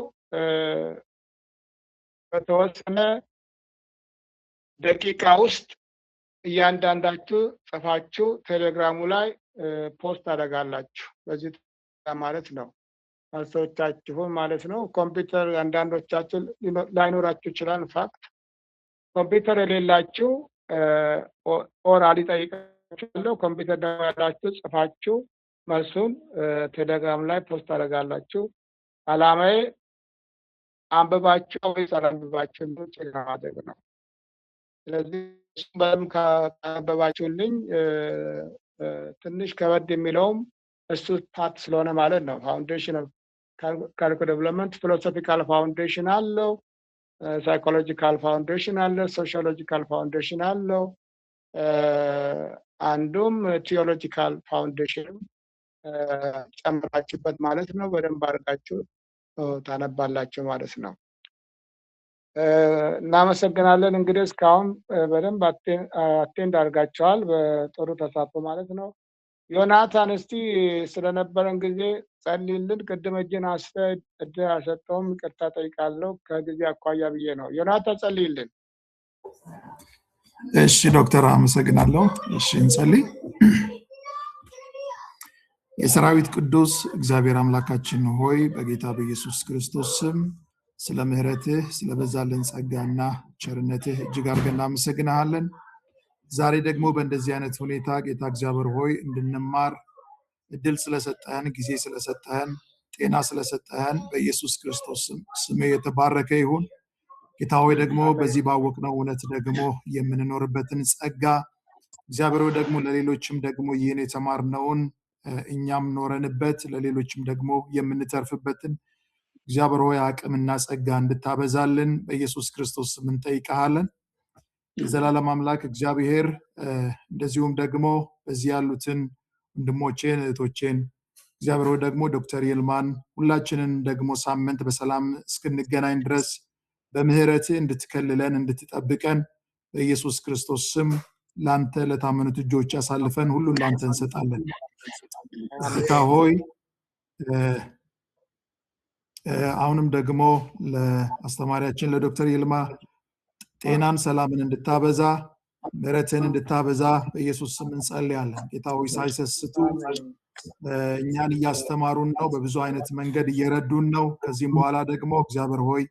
በተወሰነ ደቂቃ ውስጥ እያንዳንዳችሁ ጽፋችሁ ቴሌግራሙ ላይ ፖስት አደርጋላችሁ። በዚህ ማለት ነው መልሶቻችሁን ማለት ነው። ኮምፒውተር አንዳንዶቻችሁ ላይኖራችሁ ይችላል። ፋክት ኮምፒውተር የሌላችሁ ኦራሊ ጠይቃችኋለሁ። ኮምፒውተር ደግሞ ያላችሁ ጽፋችሁ መልሱን ቴሌግራም ላይ ፖስት አደርጋላችሁ። አላማዬ አንብባችሁ ወይስ አላንብባችሁ ቼክ ለማድረግ ነው። ስለዚህ በደንብ ካነበባችሁልኝ ትንሽ ከበድ የሚለውም እሱ ፓርት ስለሆነ ማለት ነው። ፋውንዴሽን ኦፍ ካሪኩለም ዴቨሎፕመንት ፊሎሶፊካል ፋውንዴሽን አለው፣ ሳይኮሎጂካል ፋውንዴሽን አለው፣ ሶሺዮሎጂካል ፋውንዴሽን አለው። አንዱም ቲዮሎጂካል ፋውንዴሽን ጨምራችሁበት ማለት ነው። በደንብ አድርጋችሁ ታነባላችሁ ማለት ነው። እናመሰግናለን። እንግዲህ እስካሁን በደንብ አቴንድ አድርጋችኋል፣ በጥሩ ተሳትፎ ማለት ነው። ዮናታን እስቲ ስለነበረን ጊዜ ጸልይልን። ቅድም እጅን አንስተህ እድል አልሰጠሁም፣ ይቅርታ ጠይቃለሁ። ከጊዜ አኳያ ብዬ ነው። ዮናታን ጸልይልን። እሺ ዶክተር አመሰግናለሁ። እሺ እንጸልይ። የሰራዊት ቅዱስ እግዚአብሔር አምላካችን ሆይ በጌታ በኢየሱስ ክርስቶስ ስም ስለ ምህረትህ ስለበዛልን ጸጋና ቸርነትህ እጅግ አድርገን እናመሰግናለን። ዛሬ ደግሞ በእንደዚህ አይነት ሁኔታ ጌታ እግዚአብሔር ሆይ እንድንማር እድል ስለሰጠህን፣ ጊዜ ስለሰጠህን፣ ጤና ስለሰጠህን በኢየሱስ ክርስቶስ ስም የተባረከ ይሁን። ጌታ ሆይ ደግሞ በዚህ ባወቅነው እውነት ደግሞ የምንኖርበትን ጸጋ እግዚአብሔር ሆይ ደግሞ ለሌሎችም ደግሞ ይህን የተማርነውን እኛም ኖረንበት ለሌሎችም ደግሞ የምንተርፍበትን እግዚአብሔር ሆይ አቅምና ጸጋ እንድታበዛልን በኢየሱስ ክርስቶስ ስም እንጠይቅሃለን። የዘላለም አምላክ እግዚአብሔር እንደዚሁም ደግሞ በዚህ ያሉትን ወንድሞቼን እህቶቼን እግዚአብሔር ሆይ ደግሞ ዶክተር ይልማን ሁላችንን ደግሞ ሳምንት በሰላም እስክንገናኝ ድረስ በምህረትህ እንድትከልለን እንድትጠብቀን በኢየሱስ ክርስቶስ ስም ላንተ ለታመኑት እጆች አሳልፈን ሁሉን ላንተ እንሰጣለን። ጌታ ሆይ አሁንም ደግሞ ለአስተማሪያችን ለዶክተር ይልማ ጤናን ሰላምን እንድታበዛ ምህረትን እንድታበዛ በኢየሱስ ስም እንጸልያለን። ጌታ ሆይ ሳይሰስቱ እኛን እያስተማሩን ነው፣ በብዙ አይነት መንገድ እየረዱን ነው። ከዚህም በኋላ ደግሞ እግዚአብሔር ሆይ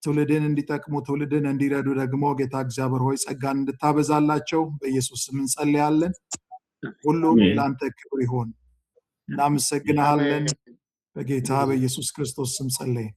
ትውልድን እንዲጠቅሙ ትውልድን እንዲረዱ ደግሞ ጌታ እግዚአብሔር ሆይ ጸጋን እንድታበዛላቸው በኢየሱስ ስም እንጸልያለን። ሁሉም ለአንተ ክብር ይሁን። እናመሰግናለን። በጌታ በኢየሱስ ክርስቶስ ስም ጸለይን።